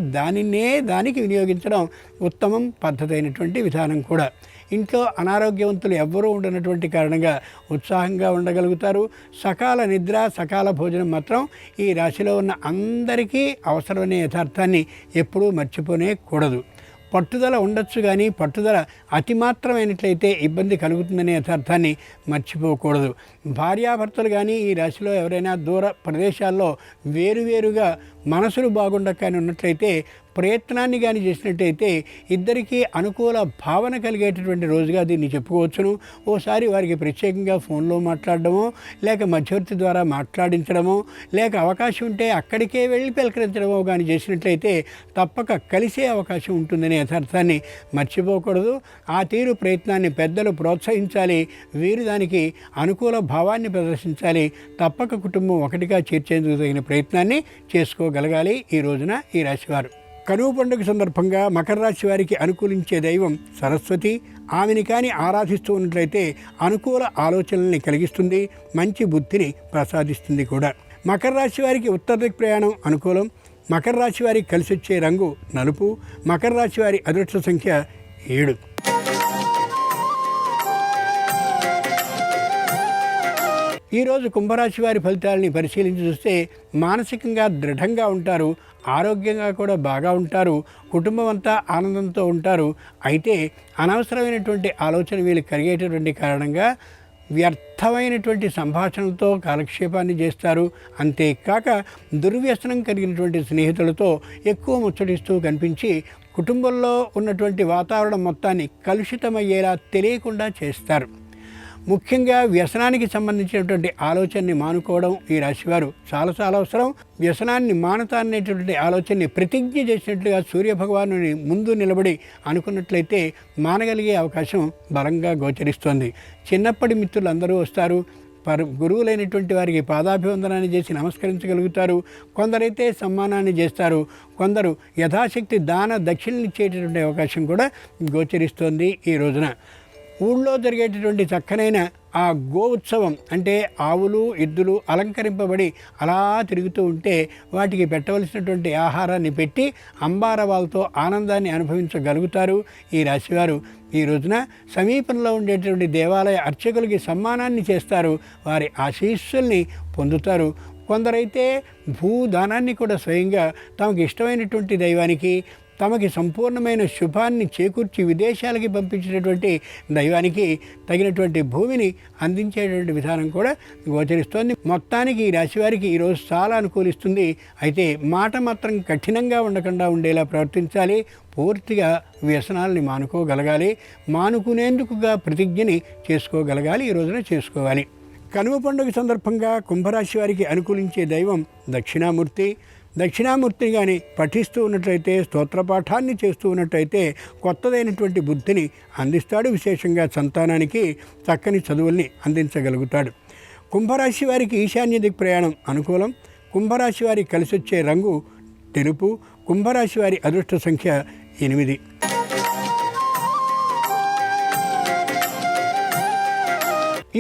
దానికి వినియోగించడం ఉత్తమం, పద్ధతి అయినటువంటి విధానం కూడా. ఇంట్లో అనారోగ్యవంతులు ఎవ్వరూ ఉండనటువంటి కారణంగా ఉత్సాహంగా ఉండగలుగుతారు. సకాల నిద్ర, సకాల భోజనం మాత్రం ఈ రాశిలో ఉన్న అందరికీ అవసరమనే యథార్థాన్ని ఎప్పుడూ మర్చిపోనే కూడదు. పట్టుదల ఉండొచ్చు కానీ పట్టుదల అతిమాత్రమైనట్లయితే ఇబ్బంది కలుగుతుందనే యథార్థాన్ని మర్చిపోకూడదు. భార్యాభర్తలు కానీ ఈ రాశిలో ఎవరైనా దూర ప్రదేశాల్లో వేరువేరుగా మనసులు బాగుండక కానీ ఉన్నట్లయితే ప్రయత్నాన్ని కానీ చేసినట్టయితే ఇద్దరికీ అనుకూల భావన కలిగేటటువంటి రోజుగా దీన్ని చెప్పుకోవచ్చును. ఓసారి వారికి ప్రత్యేకంగా ఫోన్లో మాట్లాడడమో, లేక మధ్యవర్తి ద్వారా మాట్లాడించడమో, లేక అవకాశం ఉంటే అక్కడికే వెళ్ళి పలకరించడమో కానీ చేసినట్లయితే తప్పక కలిసే అవకాశం ఉంటుందనే యథార్థాన్ని మర్చిపోకూడదు. ఆ తీరు ప్రయత్నాన్ని పెద్దలు ప్రోత్సహించాలి. వీరు దానికి అనుకూల భావాన్ని ప్రదర్శించాలి. తప్పక కుటుంబం ఒకటిగా చేర్చేందుకు తగిన ప్రయత్నాన్ని చేసుకోగలగాలి ఈ రోజున ఈ రాశివారు. కనుమ పండుగ సందర్భంగా మకర రాశి వారికి అనుకూలించే దైవం సరస్వతి. ఆమెని కానీ ఆరాధిస్తూ ఉన్నట్లయితే అనుకూల ఆలోచనల్ని కలిగిస్తుంది, మంచి బుద్ధిని ప్రసాదిస్తుంది కూడా. మకర రాశి వారికి ఉత్తర దిక్ ప్రయాణం అనుకూలం. మకర రాశి వారికి కలిసి వచ్చే రంగు నలుపు. మకర రాశి వారి అదృష్ట సంఖ్య 7. ఈరోజు కుంభరాశి వారి ఫలితాలని పరిశీలించి చూస్తే మానసికంగా దృఢంగా ఉంటారు, ఆరోగ్యంగా కూడా బాగా ఉంటారు, కుటుంబం అంతా ఆనందంతో ఉంటారు. అయితే అనవసరమైనటువంటి ఆలోచన వీళ్ళు కలిగేటటువంటి కారణంగా వ్యర్థమైనటువంటి సంభాషణలతో కాలక్షేపాన్ని చేస్తారు. అంతేకాక దుర్వ్యసనం కలిగినటువంటి స్నేహితులతో ఎక్కువ ముచ్చటిస్తూ కనిపించి కుటుంబంలో ఉన్నటువంటి వాతావరణం మొత్తాన్ని కలుషితమయ్యేలా తెలియకుండా చేస్తారు. ముఖ్యంగా వ్యసనానికి సంబంధించినటువంటి ఆలోచనని మానుకోవడం ఈ రాశివారు చాలా అవసరం. వ్యసనాన్ని మానుతానేటువంటి ఆలోచనని ప్రతిజ్ఞ చేసినట్లుగా సూర్యభగవాను ముందు నిలబడి అనుకున్నట్లయితే మానగలిగే అవకాశం బలంగా గోచరిస్తోంది. చిన్నప్పటి మిత్రులు అందరూ వస్తారు. గురువులైనటువంటి వారికి పాదాభివందనాన్ని చేసి నమస్కరించగలుగుతారు. కొందరైతే సమ్మానాన్ని చేస్తారు. కొందరు యథాశక్తి దాన దక్షిణలు ఇచ్చేటటువంటి అవకాశం కూడా గోచరిస్తోంది ఈ రోజున. ఊళ్ళో జరిగేటటువంటి చక్కనైన ఆ గో ఉత్సవం అంటే ఆవులు ఎద్దులు అలంకరింపబడి అలా తిరుగుతూ ఉంటే వాటికి పెట్టవలసినటువంటి ఆహారాన్ని పెట్టి అంబారవాలతో ఆనందాన్ని అనుభవించగలుగుతారు ఈ రాశివారు. ఈ రోజున సమీపంలో ఉండేటువంటి దేవాలయ అర్చకులకి సమ్మానాన్ని చేస్తారు, వారి ఆశీస్సుల్ని పొందుతారు. కొందరైతే భూదానాన్ని కూడా స్వయంగా తమకు ఇష్టమైనటువంటి దైవానికి, తమకి సంపూర్ణమైన శుభాన్ని చేకూర్చి విదేశాలకి పంపించినటువంటి దైవానికి తగినటువంటి భూమిని అందించేటువంటి విధానం కూడా గోచరిస్తోంది. మొత్తానికి ఈ రాశివారికి ఈరోజు చాలా అనుకూలిస్తుంది. అయితే మాట మాత్రం కఠినంగా ఉండకుండా ఉండేలా ప్రవర్తించాలి. పూర్తిగా వ్యసనాలని మానుకోగలగాలి. మానుకునేందుకుగా ప్రతిజ్ఞని చేసుకోగలగాలి. ఈ రోజున చేసుకోవాలి. కనుమ పండుగ సందర్భంగా కుంభరాశి వారికి అనుకూలించే దైవం దక్షిణామూర్తి. దక్షిణామూర్తిని కానీ పఠిస్తూ ఉన్నట్లయితే, స్తోత్రపాఠాన్ని చేస్తూ ఉన్నట్లయితే కొత్తదైనటువంటి బుద్ధిని అందిస్తాడు. విశేషంగా సంతానానికి చక్కని చదువుల్ని అందించగలుగుతాడు. కుంభరాశి వారికి ఈశాన్య దిక్ ప్రయాణం అనుకూలం. కుంభరాశి వారికి కలిసి వచ్చే రంగు తెలుపు. కుంభరాశి వారి అదృష్ట సంఖ్య 8.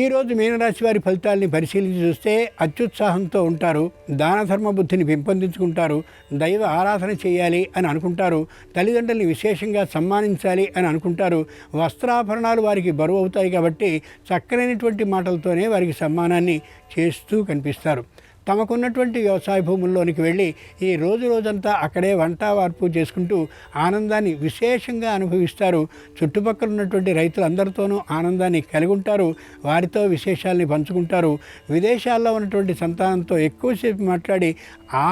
ఈరోజు మీనరాశి వారి ఫలితాలని పరిశీలించి చూస్తే అత్యుత్సాహంతో ఉంటారు. దాన ధర్మ బుద్ధిని పెంపొందించుకుంటారు. దైవ ఆరాధన చేయాలి అని అనుకుంటారు. తల్లిదండ్రుల్ని విశేషంగా సన్మానించాలి అని అనుకుంటారు. వస్త్రాభరణాలు వారికి బరువు అవుతాయి కాబట్టి చక్కనైనటువంటి మాటలతోనే వారికి సన్మానాన్ని చేస్తూ కనిపిస్తారు. తమకున్నటువంటి వ్యవసాయ భూముల్లోనికి వెళ్ళి ఈ రోజంతా అక్కడే వంట వార్పు చేసుకుంటూ ఆనందాన్ని విశేషంగా అనుభవిస్తారు. చుట్టుపక్కల ఉన్నటువంటి రైతులందరితోనూ ఆనందాన్ని కలిగి ఉంటారు. వారితో విశేషాలని పంచుకుంటారు. విదేశాల్లో ఉన్నటువంటి సంతానంతో ఎక్కువసేపు మాట్లాడి ఆ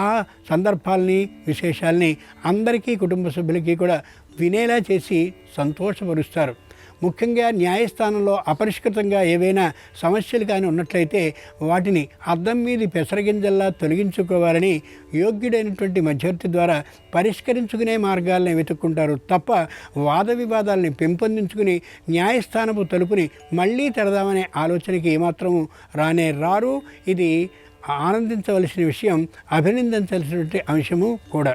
సందర్భాలని విశేషాలని అందరికీ కుటుంబ సభ్యులకి కూడా వినేలా చేసి సంతోషపరుస్తారు. ముఖ్యంగా న్యాయస్థానంలో అపరిష్కృతంగా ఏవైనా సమస్యలు కానీ ఉన్నట్లయితే వాటిని అద్దం మీది పెసరగింజల్లా తొలగించుకోవాలని యోగ్యుడైనటువంటి మధ్యవర్తి ద్వారా పరిష్కరించుకునే మార్గాలను వెతుక్కుంటారు తప్ప వాద వివాదాలని పెంపొందించుకుని న్యాయస్థానపు తలుపుని మళ్ళీ తెరదామనే ఆలోచనకి ఏమాత్రము రారు. ఇది ఆనందించవలసిన విషయం, అభినందించాల్సినటువంటి అంశము కూడా.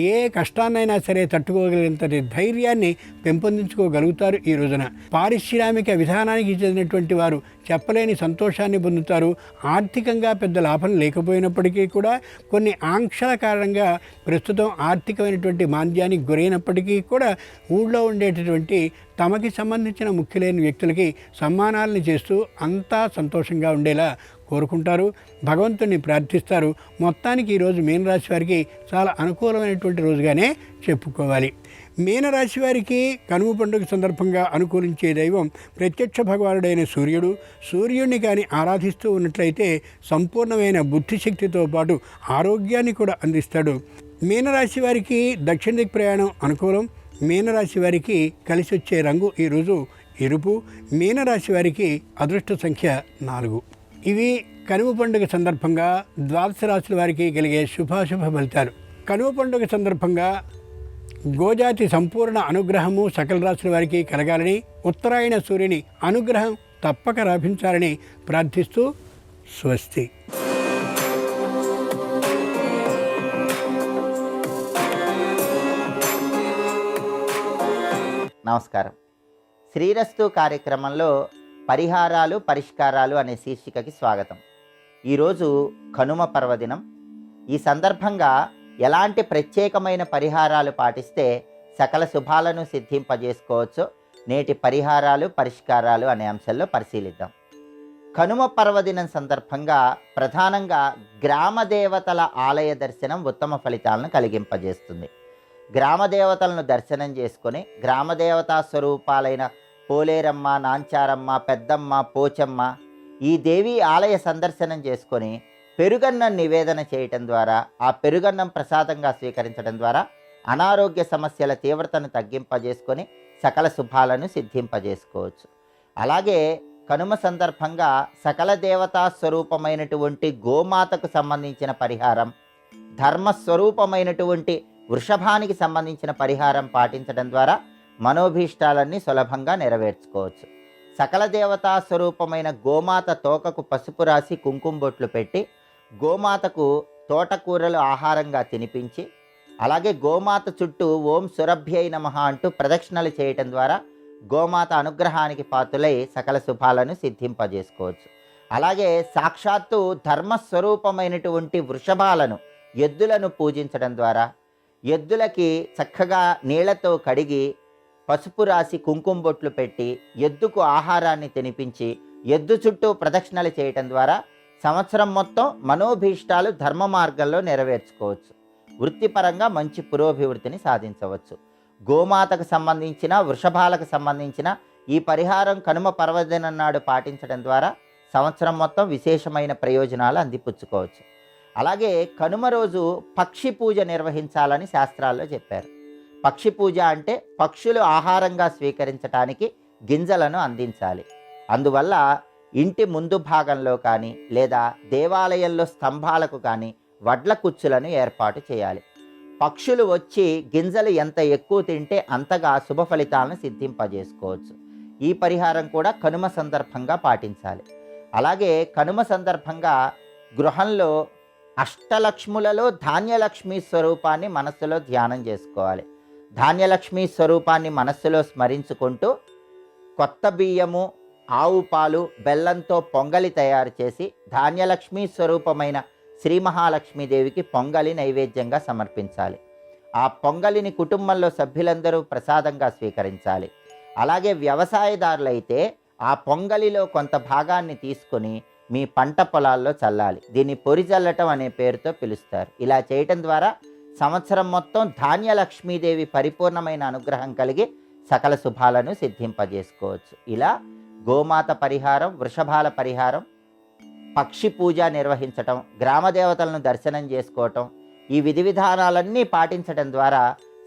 ఏ కష్టాన్నైనా సరే తట్టుకోగలిగినంతటి ధైర్యాన్ని పెంపొందించుకోగలుగుతారు ఈ రోజున. పారిశ్రామిక విధానానికి చెందినటువంటి వారు చెప్పలేని సంతోషాన్ని పొందుతారు. ఆర్థికంగా పెద్ద లాభం లేకపోయినప్పటికీ కూడా కొన్ని ఆంక్షల కారణంగా ప్రస్తుతం ఆర్థికమైనటువంటి మాంద్యానికి గురైనప్పటికీ కూడా ఊళ్ళో ఉండేటటువంటి తమకి సంబంధించిన ముఖ్యులైన వ్యక్తులకి సన్మానాలను చేస్తూ అంతా సంతోషంగా ఉండేలా కోరుకుంటారు, భగవంతుని ప్రార్థిస్తారు. మొత్తానికి ఈరోజు మీనరాశి వారికి చాలా అనుకూలమైనటువంటి రోజుగానే చెప్పుకోవాలి. మీనరాశి వారికి కనుమ పండుగ సందర్భంగా అనుకూలించే దైవం ప్రత్యక్ష భగవానుడైన సూర్యుడు. సూర్యుడిని కానీ ఆరాధిస్తూ ఉన్నట్లయితే సంపూర్ణమైన బుద్ధిశక్తితో పాటు ఆరోగ్యాన్ని కూడా అందిస్తాడు. మీనరాశి వారికి దక్షిణ దిక్ ప్రయాణం అనుకూలం. మీనరాశి వారికి కలిసి వచ్చే రంగు ఈరోజు ఎరుపు. మీనరాశి వారికి అదృష్ట సంఖ్య 4. ఇవి కనుమ పండుగ సందర్భంగా ద్వాదశ రాశుల వారికి కలిగే శుభాశుభ ఫలితాలు. కనుమ పండుగ సందర్భంగా గోజాతి సంపూర్ణ అనుగ్రహము సకల రాశుల వారికి కలగాలని, ఉత్తరాయణ సూర్యుని అనుగ్రహం తప్పక లభించాలని ప్రార్థిస్తూ స్వస్తి. నమస్కారం. శ్రీరస్తు కార్యక్రమంలో పరిహారాలు పరిష్కారాలు అనే శీర్షికకి స్వాగతం. ఈరోజు కనుమ పర్వదినం. ఈ సందర్భంగా ఎలాంటి ప్రత్యేకమైన పరిహారాలు పాటిస్తే సకల శుభాలను సిద్ధింపజేసుకోవచ్చో నేటి పరిహారాలు పరిష్కారాలు అనే అంశంలో పరిశీలిద్దాం. కనుమ పర్వదినం సందర్భంగా ప్రధానంగా గ్రామ దేవతల ఆలయ దర్శనం ఉత్తమ ఫలితాలను కలిగింపజేస్తుంది. గ్రామ దేవతలను దర్శనం చేసుకొని గ్రామదేవతా స్వరూపాలైన పోలేరమ్మ, నాంచారమ్మ, పెద్దమ్మ, పోచమ్మ ఈ దేవి ఆలయ సందర్శనం చేసుకొని పెరుగన్నం నివేదన చేయటం ద్వారా, ఆ పెరుగన్నం ప్రసాదంగా స్వీకరించడం ద్వారా అనారోగ్య సమస్యల తీవ్రతను తగ్గింపజేసుకొని సకల శుభాలను సిద్ధింపజేసుకోవచ్చు. అలాగే కనుమ సందర్భంగా సకల దేవతా స్వరూపమైనటువంటి గోమాతకు సంబంధించిన పరిహారం, ధర్మస్వరూపమైనటువంటి వృషభానికి సంబంధించిన పరిహారం పాటించడం ద్వారా మనోభీష్టాలన్నీ సులభంగా నెరవేర్చుకోవచ్చు. సకల దేవతా స్వరూపమైన గోమాత తోకకు పసుపు రాసి కుంకుమ బొట్లు పెట్టి గోమాతకు తోటకూరలు ఆహారంగా తినిపించి, అలాగే గోమాత చుట్టూ ఓం సురభ్యై నమః అంటూ ప్రదక్షిణలు చేయటం ద్వారా గోమాత అనుగ్రహానికి పాత్రులై సకల శుభాలను సిద్ధింపజేసుకోవచ్చు. అలాగే సాక్షాత్తు ధర్మస్వరూపమైనటువంటి వృషభాలను, ఎద్దులను పూజించడం ద్వారా ఎద్దులకి చక్కగా నీళ్లతో కడిగి పసుపు రాసి కుంకుమ బొట్లు పెట్టి ఎద్దుకు ఆహారాన్ని తినిపించి ఎద్దు చుట్టూ ప్రదక్షిణలు చేయటం ద్వారా సంవత్సరం మొత్తం మనోభీష్టాలు ధర్మ మార్గంలో నెరవేర్చుకోవచ్చు. వృత్తిపరంగా మంచి పురోభివృద్ధిని సాధించవచ్చు. గోమాతకు సంబంధించిన, వృషభాలకు సంబంధించిన ఈ పరిహారం కనుమ పర్వదినం నాడు పాటించడం ద్వారా సంవత్సరం మొత్తం విశేషమైన ప్రయోజనాలు అందిపుచ్చుకోవచ్చు. అలాగే కనుమ రోజు పక్షి పూజ నిర్వహించాలని శాస్త్రాల్లో చెప్పారు. పక్షి పూజ అంటే పక్షులు ఆహారంగా స్వీకరించడానికి గింజలను అందించాలి. అందువల్ల ఇంటి ముందు భాగంలో కానీ లేదా దేవాలయంలో స్తంభాలకు కానీ వడ్ల కుచ్చులను ఏర్పాటు చేయాలి. పక్షులు వచ్చి గింజలు ఎంత ఎక్కువ తింటే అంతగా శుభ ఫలితాలను సిద్ధింపజేసుకోవచ్చు. ఈ పరిహారం కూడా కనుమ సందర్భంగా పాటించాలి. అలాగే కనుమ సందర్భంగా గృహంలో అష్టలక్ష్ములలో ధాన్యలక్ష్మి స్వరూపాన్ని మనస్సులో ధ్యానం చేసుకోవాలి. ధాన్యలక్ష్మి స్వరూపాన్ని మనస్సులో స్మరించుకుంటూ కొత్త బియ్యము, ఆవు పాలు, బెల్లంతో పొంగలి తయారు చేసి ధాన్యలక్ష్మి స్వరూపమైన శ్రీ మహాలక్ష్మీదేవికి పొంగలి నైవేద్యంగా సమర్పించాలి. ఆ పొంగలిని కుటుంబంలో సభ్యులందరూ ప్రసాదంగా స్వీకరించాలి. అలాగే వ్యవసాయదారులైతే ఆ పొంగలిలో కొంత భాగాన్ని తీసుకొని మీ పంట పొలాల్లో చల్లాలి. దీన్ని పొరి చల్లటం అనే పేరుతో పిలుస్తారు. ఇలా చేయటం ద్వారా సంవత్సరం మొత్తం ధాన్యలక్ష్మీదేవి పరిపూర్ణమైన అనుగ్రహం కలిగి సకల శుభాలను సిద్ధింపజేసుకోవచ్చు. ఇలా గోమాత పరిహారం, వృషభాల పరిహారం, పక్షి పూజ నిర్వహించటం, గ్రామదేవతలను దర్శనం చేసుకోవటం, ఈ విధి విధానాలన్నీ పాటించడం ద్వారా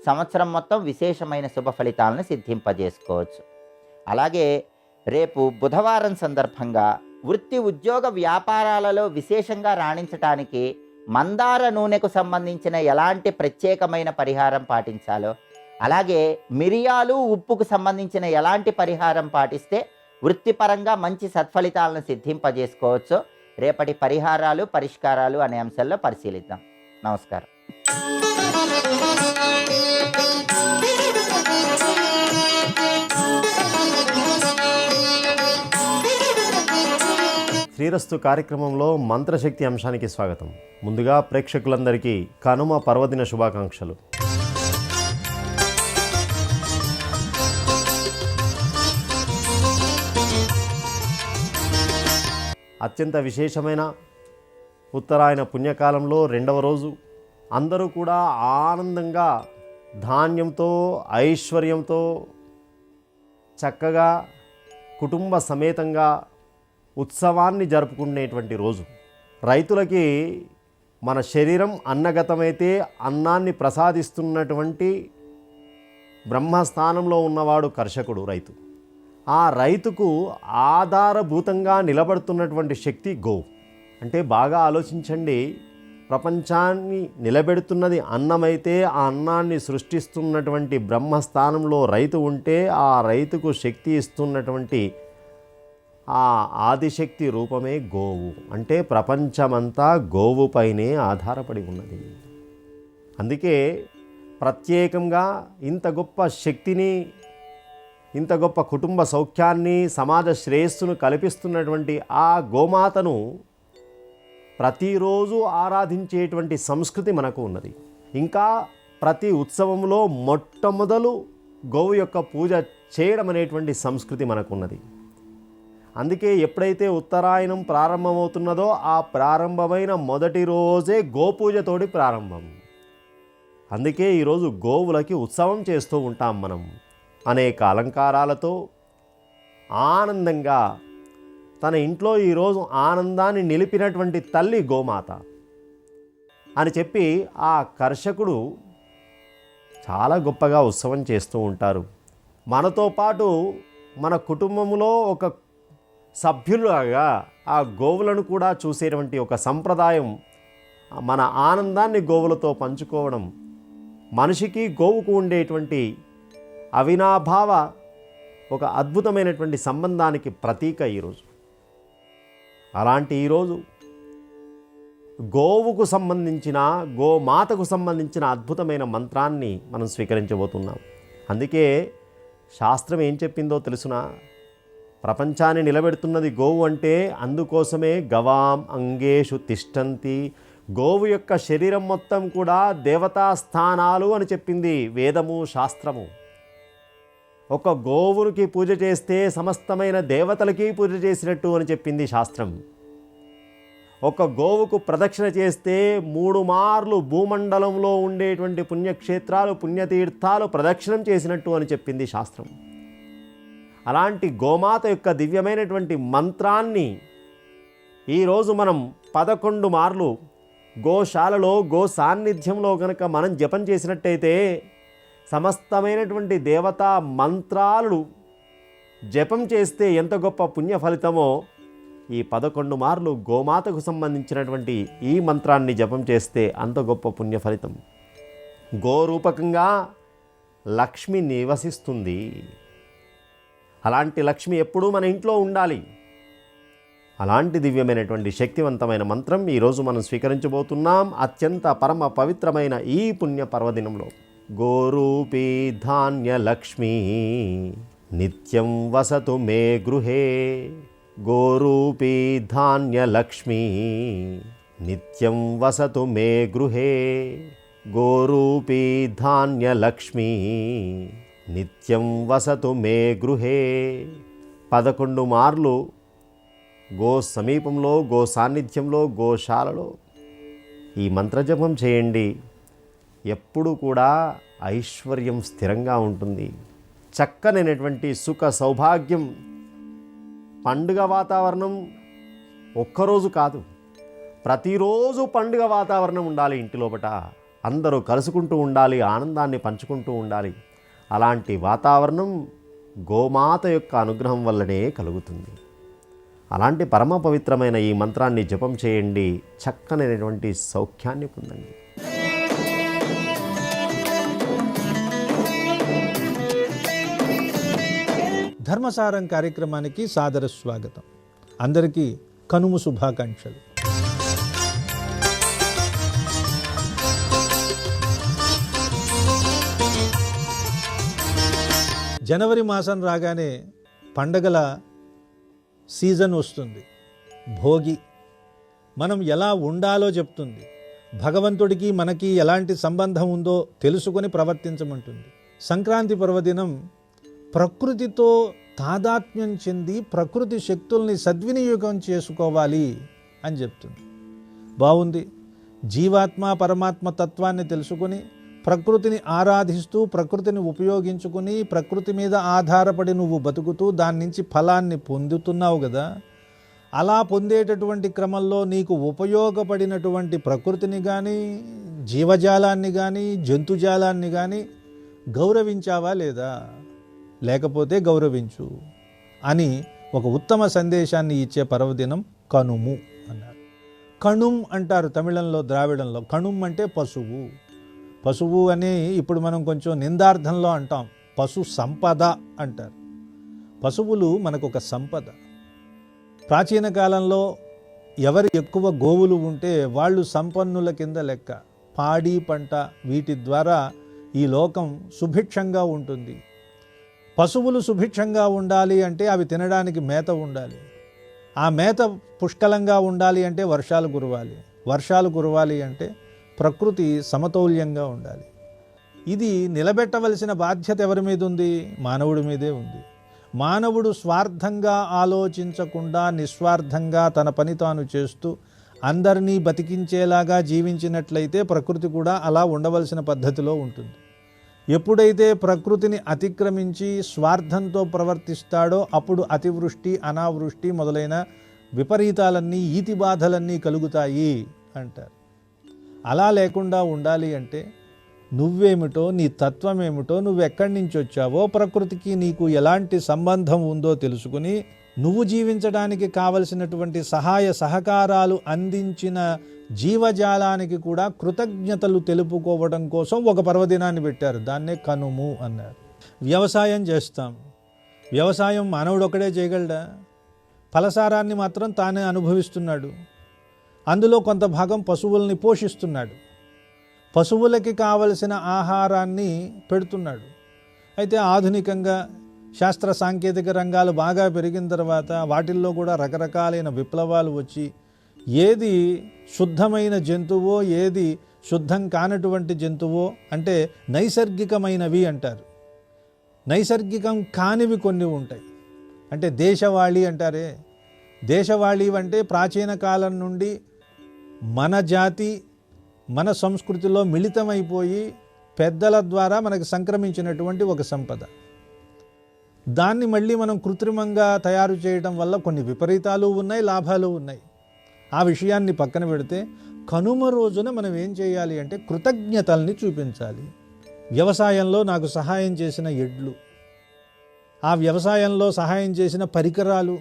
సంవత్సరం మొత్తం విశేషమైన శుభ ఫలితాలను సిద్ధింపజేసుకోవచ్చు. అలాగే రేపు బుధవారం సందర్భంగా వృత్తి ఉద్యోగ వ్యాపారాలలో విశేషంగా రాణించటానికి మందార నూనెకు సంబంధించిన ఎలాంటి ప్రత్యేకమైన పరిహారం పాటించాలో, అలాగే మిరియాలు ఉప్పుకు సంబంధించిన ఎలాంటి పరిహారం పాటిస్తే వృత్తిపరంగా మంచి సత్ఫలితాలను సిద్ధింపజేసుకోవచ్చో రేపటి పరిహారాలు పరిష్కారాలు అనే అంశాల్లో పరిశీలిద్దాం. నమస్కారం. శ్రీరస్తు కార్యక్రమంలో మంత్రశక్తి అంశానికి స్వాగతం. ముందుగా ప్రేక్షకులందరికీ కనుమ పర్వదిన శుభాకాంక్షలు. అత్యంత విశేషమైన ఉత్తరాయణ పుణ్యకాలంలో రెండవ రోజు అందరూ కూడా ఆనందంగా ధాన్యంతో ఐశ్వర్యంతో చక్కగా కుటుంబ సమేతంగా ఉత్సవాన్ని జరుపుకునేటువంటి రోజు. రైతులకి మన శరీరం అన్నగతమైతే అన్నాన్ని ప్రసాదిస్తున్నటువంటి బ్రహ్మస్థానంలో ఉన్నవాడు కర్షకుడు, రైతు. ఆ రైతుకు ఆధారభూతంగా నిలబడుతున్నటువంటి శక్తి గోవు. అంటే బాగా ఆలోచించండి, ప్రపంచాన్ని నిలబెడుతున్నది అన్నమైతే ఆ అన్నాన్ని సృష్టిస్తున్నటువంటి బ్రహ్మస్థానంలో రైతు ఉంటే ఆ రైతుకు శక్తి ఇస్తున్నటువంటి ఆ ఆదిశక్తి రూపమే గోవు. అంటే ప్రపంచమంతా గోవుపైనే ఆధారపడి ఉన్నది. అందుకే ప్రత్యేకంగా ఇంత గొప్ప శక్తిని, ఇంత గొప్ప కుటుంబ సౌఖ్యాన్ని, సమాజ శ్రేయస్సును కల్పిస్తున్నటువంటి ఆ గోమాతను ప్రతిరోజు ఆరాధించేటువంటి సంస్కృతి మనకు ఉన్నది. ఇంకా ప్రతి ఉత్సవంలో మొట్టమొదలు గోవు యొక్క పూజ చేయడం అనేటువంటి సంస్కృతి మనకు ఉన్నది. అందుకే ఎప్పుడైతే ఉత్తరాయణం ప్రారంభమవుతున్నదో ఆ ప్రారంభమైన మొదటి రోజే గోపూజతోటి ప్రారంభం. అందుకే ఈరోజు గోవులకి ఉత్సవం చేస్తూ ఉంటాం మనం. అనేక అలంకారాలతో ఆనందంగా తన ఇంట్లో ఈరోజు ఆనందాన్ని నిలిపినటువంటి తల్లి గోమాత అని చెప్పి ఆ కర్షకుడు చాలా గొప్పగా ఉత్సవం చేస్తూ ఉంటారు. మనతో పాటు మన కుటుంబంలో ఒక సభ్యులుగా ఆ గోవులను కూడా చూసేటువంటి ఒక సంప్రదాయం, మన ఆనందాన్ని గోవులతో పంచుకోవడం, మనిషికి గోవుకు ఉండేటువంటి అవినాభావ ఒక అద్భుతమైనటువంటి సంబంధానికి ప్రతీక ఈరోజు. అలాంటి ఈరోజు గోవుకు సంబంధించిన, గోమాతకు సంబంధించిన అద్భుతమైన మంత్రాన్ని మనం స్వీకరించబోతున్నాం. అందుకే శాస్త్రం ఏం చెప్పిందో తెలుసునా? ప్రపంచాన్ని నిలబెడుతున్నది గోవు అంటే అందుకోసమే గవాం అంగేషు తిష్టంతి, గోవు యొక్క శరీరం మొత్తం కూడా దేవతా స్థానాలు అని చెప్పింది వేదము, శాస్త్రము. ఒక గోవునికి పూజ చేస్తే సమస్తమైన దేవతలకి పూజ చేసినట్టు అని చెప్పింది శాస్త్రం. ఒక గోవుకు ప్రదక్షిణ చేస్తే 3 మార్లు భూమండలంలో ఉండేటువంటి పుణ్యక్షేత్రాలు, పుణ్యతీర్థాలు ప్రదక్షిణం చేసినట్టు అని చెప్పింది శాస్త్రం. అలాంటి గోమాత యొక్క దివ్యమైనటువంటి మంత్రాన్ని ఈరోజు మనం 11 మార్లు గోశాలలో, గో సాన్నిధ్యంలో కనుక మనం జపం చేసినట్టయితే సమస్తమైనటువంటి దేవతా మంత్రాలు జపం చేస్తే ఎంత గొప్ప పుణ్య ఫలితమో ఈ 11 మార్లు గోమాతకు సంబంధించినటువంటి ఈ మంత్రాన్ని జపం చేస్తే అంత గొప్ప పుణ్య ఫలితం. గోరూపకంగా లక్ష్మి నివసిస్తుంది. అలాంటి లక్ష్మి ఎప్పుడూ మన ఇంట్లో ఉండాలి. అలాంటి దివ్యమైనటువంటి శక్తివంతమైన మంత్రం ఈరోజు మనం స్వీకరించబోతున్నాం అత్యంత పరమ పవిత్రమైన ఈ పుణ్య పర్వదినంలో. గోరూపీ ధాన్యలక్ష్మీ నిత్యం వసతు మే గృహే, గోరూపీ ధాన్యలక్ష్మీ నిత్యం వసతు మే గృహే, గోరూపీ ధాన్యలక్ష్మీ నిత్యం వసతు మే గృహే. 11 మార్లు గో సమీపంలో, గో సాన్నిధ్యంలో, గోశాలలో ఈ మంత్రజపం చేయండి. ఎప్పుడు కూడా ఐశ్వర్యం స్థిరంగా ఉంటుంది. చక్కనైనటువంటి సుఖ సౌభాగ్యం, పండుగ వాతావరణం ఒక్కరోజు కాదు, ప్రతిరోజు పండుగ వాతావరణం ఉండాలి ఇంటి లోపట. అందరూ కలుసుకుంటూ ఉండాలి, ఆనందాన్ని పంచుకుంటూ ఉండాలి. అలాంటి వాతావరణం గోమాత యొక్క అనుగ్రహం వల్లనే కలుగుతుంది. అలాంటి పరమ పవిత్రమైన ఈ మంత్రాన్ని జపం చేయండి, చక్కనైనటువంటి సౌఖ్యాన్ని పొందండి. ధర్మసారం కార్యక్రమానికి సాదర స్వాగతం. అందరికీ కనుమ శుభాకాంక్షలు. జనవరి మాసం రాగానే పండగల సీజన్ వస్తుంది. భోగి మనం ఎలా ఉండాలో చెప్తుంది. భగవంతుడికి మనకి ఎలాంటి సంబంధం ఉందో తెలుసుకొని ప్రవర్తించమంటుంది. సంక్రాంతి పర్వదినం ప్రకృతితో తాదాత్మ్యం చెంది ప్రకృతి శక్తుల్ని సద్వినియోగం చేసుకోవాలి అని చెప్తుంది. బాగుంది. జీవాత్మ పరమాత్మ తత్వాన్ని తెలుసుకొని ప్రకృతిని ఆరాధిస్తూ ప్రకృతిని ఉపయోగించుకుని ప్రకృతి మీద ఆధారపడి నువ్వు బతుకుతూ దాని నుంచి ఫలాన్ని పొందుతున్నావు కదా. అలా పొందేటటువంటి క్రమంలో నీకు ఉపయోగపడినటువంటి ప్రకృతిని కానీ జీవజాలాన్ని కానీ జంతుజాలాన్ని కానీ గౌరవించావా లేదా? లేకపోతే గౌరవించు అని ఒక ఉత్తమ సందేశాన్ని ఇచ్చే పర్వదినం కనుము అన్నారు. కణుం అంటారు తమిళంలో, ద్రావిడంలో. కణుం అంటే పశువు. పశువు అని ఇప్పుడు మనం కొంచెం నిందార్థంలో అంటాం. పశు సంపద అంటారు. పశువులు మనకు ఒక సంపద. ప్రాచీన కాలంలో ఎవరు ఎక్కువ గోవులు ఉంటే వాళ్ళు సంపన్నుల కింద లెక్క. పాడి పంట వీటి ద్వారా ఈ లోకం సుభిక్షంగా ఉంటుంది. పశువులు సుభిక్షంగా ఉండాలి అంటే అవి తినడానికి మేత ఉండాలి. ఆ మేత పుష్కలంగా ఉండాలి అంటే వర్షాలు కురవాలి. వర్షాలు కురవాలి అంటే ప్రకృతి సమతౌల్యంగా ఉండాలి. ఇది నిలబెట్టవలసిన బాధ్యత ఎవరి మీద ఉంది? మానవుడి మీదే ఉంది. మానవుడు స్వార్థంగా ఆలోచించకుండా నిస్వార్థంగా తన పని తాను చేస్తూ అందరినీ బతికించేలాగా జీవించినట్లయితే ప్రకృతి కూడా అలా ఉండవలసిన పద్ధతిలో ఉంటుంది. ఎప్పుడైతే ప్రకృతిని అతిక్రమించి స్వార్థంతో ప్రవర్తిస్తాడో అప్పుడు అతివృష్టి అనావృష్టి మొదలైన విపరీతాలన్నీ ఈతి బాధలన్నీ కలుగుతాయి అంటారు. అలా లేకుండా ఉండాలి అంటే నువ్వేమిటో, నీ తత్వం ఏమిటో, నువ్వు ఎక్కడి నుంచి వచ్చావో, ప్రకృతికి నీకు ఎలాంటి సంబంధం ఉందో తెలుసుకుని నువ్వు జీవించడానికి కావలసినటువంటి సహాయ సహకారాలు అందించిన జీవజాలానికి కూడా కృతజ్ఞతలు తెలుపుకోవడం కోసం ఒక పర్వదినాన్ని పెట్టారు. దాన్నే కనుము అన్నారు. వ్యవసాయం చేస్తాం. వ్యవసాయం మానవుడు ఒకడే చేయగలడా? ఫలసారాన్ని మాత్రం తానే అనుభవిస్తున్నాడు. అందులో కొంత భాగం పశువుల్ని పోషిస్తున్నాడు. పశువులకి కావలసిన ఆహారాన్ని పెడుతున్నాడు. అయితే ఆధునికంగా శాస్త్ర సాంకేతిక రంగాలు బాగా పెరిగిన తర్వాత వాటిల్లో కూడా రకరకాలైన విప్లవాలు వచ్చి ఏది శుద్ధమైన జంతువో ఏది శుద్ధం కానటువంటి జంతువో అంటే నైసర్గికమైనవి అంటారు. నైసర్గికం కానివి కొన్ని ఉంటాయి. అంటే దేశవాళీ అంటారే. దేశవాళీ అంటే ప్రాచీన కాలం నుండి మన జాతి మన సంస్కృతిలో మిళితమైపోయి పెద్దల ద్వారా మనకు సంక్రమించినటువంటి ఒక సంపద. దాన్ని మళ్ళీ మనం కృత్రిమంగా తయారు చేయడం వల్ల కొన్ని విపరీతాలు ఉన్నాయి, లాభాలు ఉన్నాయి. ఆ విషయాన్ని పక్కన పెడితే కనుమ రోజున మనం ఏం చేయాలి అంటే కృతజ్ఞతల్ని చూపించాలి. వ్యవసాయంలో నాకు సహాయం చేసిన ఎడ్లు, ఆ వ్యవసాయంలో సహాయం చేసిన పరికరాలు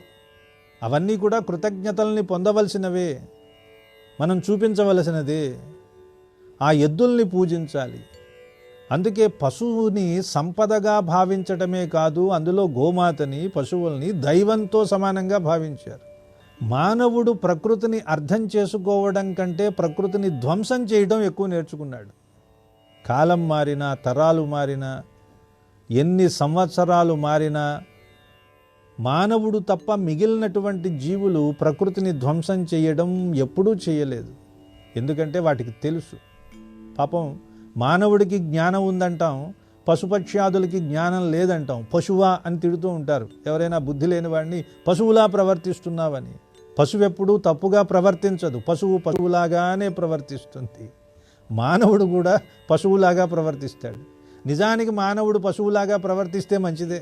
అవన్నీ కూడా కృతజ్ఞతల్ని పొందవలసినవే, మనం చూపించవలసినదే. ఆ ఎద్దుల్ని పూజించాలి. అందుకే పశువుని సంపదగా భావించటమే కాదు, అందులో గోమాతని పశువుల్ని దైవంతో సమానంగా భావించారు. మానవుడు ప్రకృతిని అర్థం చేసుకోవడం కంటే ప్రకృతిని ధ్వంసం చేయడం ఎక్కువ నేర్చుకున్నాడు. కాలం మారినా, తరాలు మారినా, ఎన్ని సంవత్సరాలు మారినా మానవుడు తప్ప మిగిలినటువంటి జీవులు ప్రకృతిని ధ్వంసం చేయడం ఎప్పుడూ చేయలేదు. ఎందుకంటే వాటికి తెలుసు. పాపం మానవుడికి జ్ఞానం ఉందంటాం, పశుపక్ష్యాదులకి జ్ఞానం లేదంటాం. పశువా అని తిడుతూ ఉంటారు ఎవరైనా బుద్ధి లేని వాడిని, పశువులా ప్రవర్తిస్తున్నావని. పశువు ఎప్పుడూ తప్పుగా ప్రవర్తించదు, పశువు పశువులాగానే ప్రవర్తిస్తుంది. మానవుడు కూడా పశువులాగా ప్రవర్తిస్తాడు. నిజానికి మానవుడు పశువులాగా ప్రవర్తిస్తే మంచిదే.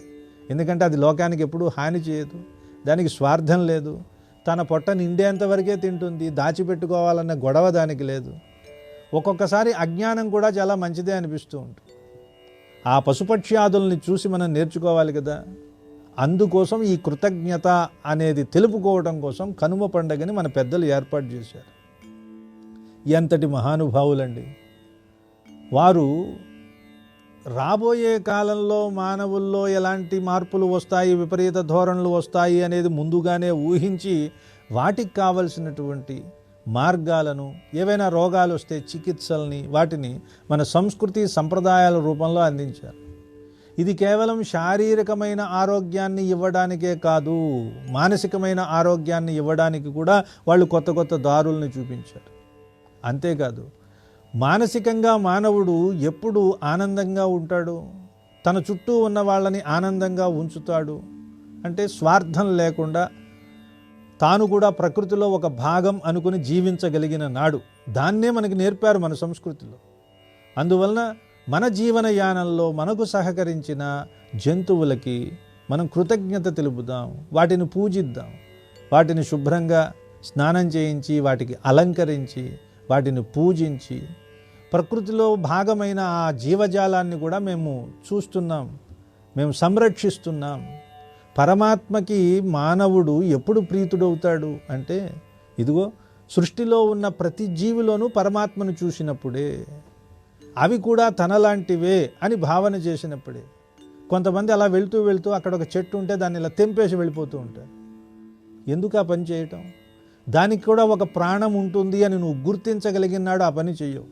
ఎందుకంటే అది లోకానికి ఎప్పుడూ హాని చేయదు, దానికి స్వార్థం లేదు, తన పొట్ట నిండేంతవరకే తింటుంది, దాచిపెట్టుకోవాలన్న గొడవ దానికి లేదు. ఒక్కొక్కసారి అజ్ఞానం కూడా చాలా మంచిదే అనిపిస్తూ ఉంటుంది. ఆ పశుపక్ష్యాదుల్ని చూసి మనం నేర్చుకోవాలి కదా. అందుకోసం ఈ కృతజ్ఞత అనేది తెలుపుకోవడం కోసం కనుమ పండగని మన పెద్దలు ఏర్పాటు చేశారు. ఎంతటి మహానుభావులండి వారు. రాబోయే కాలంలో మానవుల్లో ఎలాంటి మార్పులు వస్తాయి, విపరీత ధోరణులు వస్తాయి అనేది ముందుగానే ఊహించి వాటికి కావలసినటువంటి మార్గాలను, ఏవైనా రోగాలు వస్తే చికిత్సల్ని, వాటిని మన సంస్కృతి సంప్రదాయాల రూపంలో అందించారు. ఇది కేవలం శారీరకమైన ఆరోగ్యాన్ని ఇవ్వడానికే కాదు, మానసికమైన ఆరోగ్యాన్ని ఇవ్వడానికి కూడా వాళ్ళు కొత్త కొత్త దారుల్ని చూపించారు. అంతేకాదు, మానసికంగా మానవుడు ఎప్పుడు ఆనందంగా ఉంటాడు, తన చుట్టూ ఉన్న వాళ్ళని ఆనందంగా ఉంచుతాడు అంటే స్వార్థం లేకుండా తాను కూడా ప్రకృతిలో ఒక భాగం అనుకుని జీవించగలిగిన నాడు. దాన్నే మనకి నేర్పారు మన సంస్కృతిలో. అందువలన మన జీవన యానంలో మనకు సహకరించిన జంతువులకి మనం కృతజ్ఞత తెలుపుదాం, వాటిని పూజిద్దాం, వాటిని శుభ్రంగా స్నానం చేయించి, వాటికి అలంకరించి, వాటిని పూజించి, ప్రకృతిలో భాగమైన ఆ జీవజాలాన్ని కూడా మేము చూస్తున్నాం, మేము సంరక్షిస్తున్నాం. పరమాత్మకి మానవుడు ఎప్పుడు ప్రీతుడవుతాడు అంటే, ఇదిగో సృష్టిలో ఉన్న ప్రతి జీవిలోనూ పరమాత్మను చూసినప్పుడే, అవి కూడా తనలాంటివే అని భావన చేసినప్పుడే. కొంతమంది అలా వెళ్తూ వెళ్తూ అక్కడ ఒక చెట్టు ఉంటే దాన్ని ఇలా తెంపేసి వెళ్ళిపోతూ ఉంటారు. ఎందుకు ఆ పని చేయటం? దానికి కూడా ఒక ప్రాణం ఉంటుంది అని నువ్వు గుర్తించగలిగినాడు ఆ పని చెయ్యవు.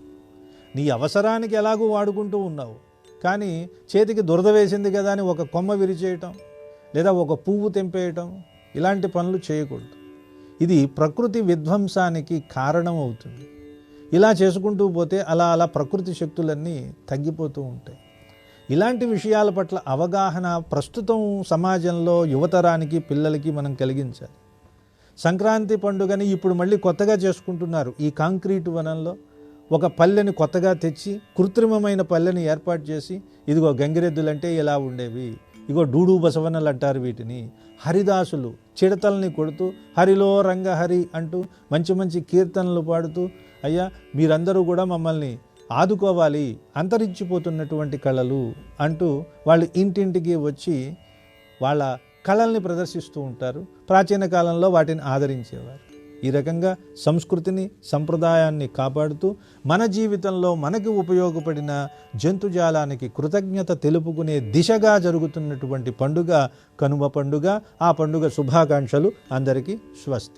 నీ అవసరానికి ఎలాగూ వాడుకుంటూ ఉన్నావు, కానీ చేతికి దురద వేసింది కదా అని ఒక కొమ్మ విరిచేయటం లేదా ఒక పువ్వు తెంపేయటం, ఇలాంటి పనులు చేయకూడదు. ఇది ప్రకృతి విధ్వంసానికి కారణం అవుతుంది. ఇలా చేసుకుంటూ పోతే అలా అలా ప్రకృతి శక్తులన్నీ తగ్గిపోతూ ఉంటాయి. ఇలాంటి విషయాల పట్ల అవగాహన ప్రస్తుతం సమాజంలో యువతరానికి, పిల్లలకి మనం కలిగించాలి. సంక్రాంతి పండుగని ఇప్పుడు మళ్ళీ కొత్తగా చేసుకుంటున్నారు. ఈ కాంక్రీట్ వనంలో ఒక పల్లెని కొత్తగా తెచ్చి, కృత్రిమమైన పల్లెని ఏర్పాటు చేసి, ఇదిగో గంగిరెద్దులంటే ఇలా ఉండేవి, ఇగో డూడు బసవన్నలు అంటారు వీటిని, హరిదాసులు చిడతల్ని కొడుతూ హరిలో రంగహరి అంటూ మంచి మంచి కీర్తనలు పాడుతూ, అయ్యా మీరందరూ కూడా మమ్మల్ని ఆదుకోవాలి, అంతరించిపోతున్నటువంటి కళలు అంటూ వాళ్ళు ఇంటింటికి వచ్చి వాళ్ళ కళల్ని ప్రదర్శిస్తూ ఉంటారు. ప్రాచీన కాలంలో వాటిని ఆదరించేవారు. ఈ రకంగా సంస్కృతిని, సంప్రదాయాన్ని కాపాడుతూ మన జీవితంలో మనకి ఉపయోగపడిన జంతుజాలానికి కృతజ్ఞత తెలుపుకునే దిశగా జరుగుతున్నటువంటి పండుగ కనుమ పండుగ. ఆ పండుగ శుభాకాంక్షలు అందరికీ. స్వస్తి.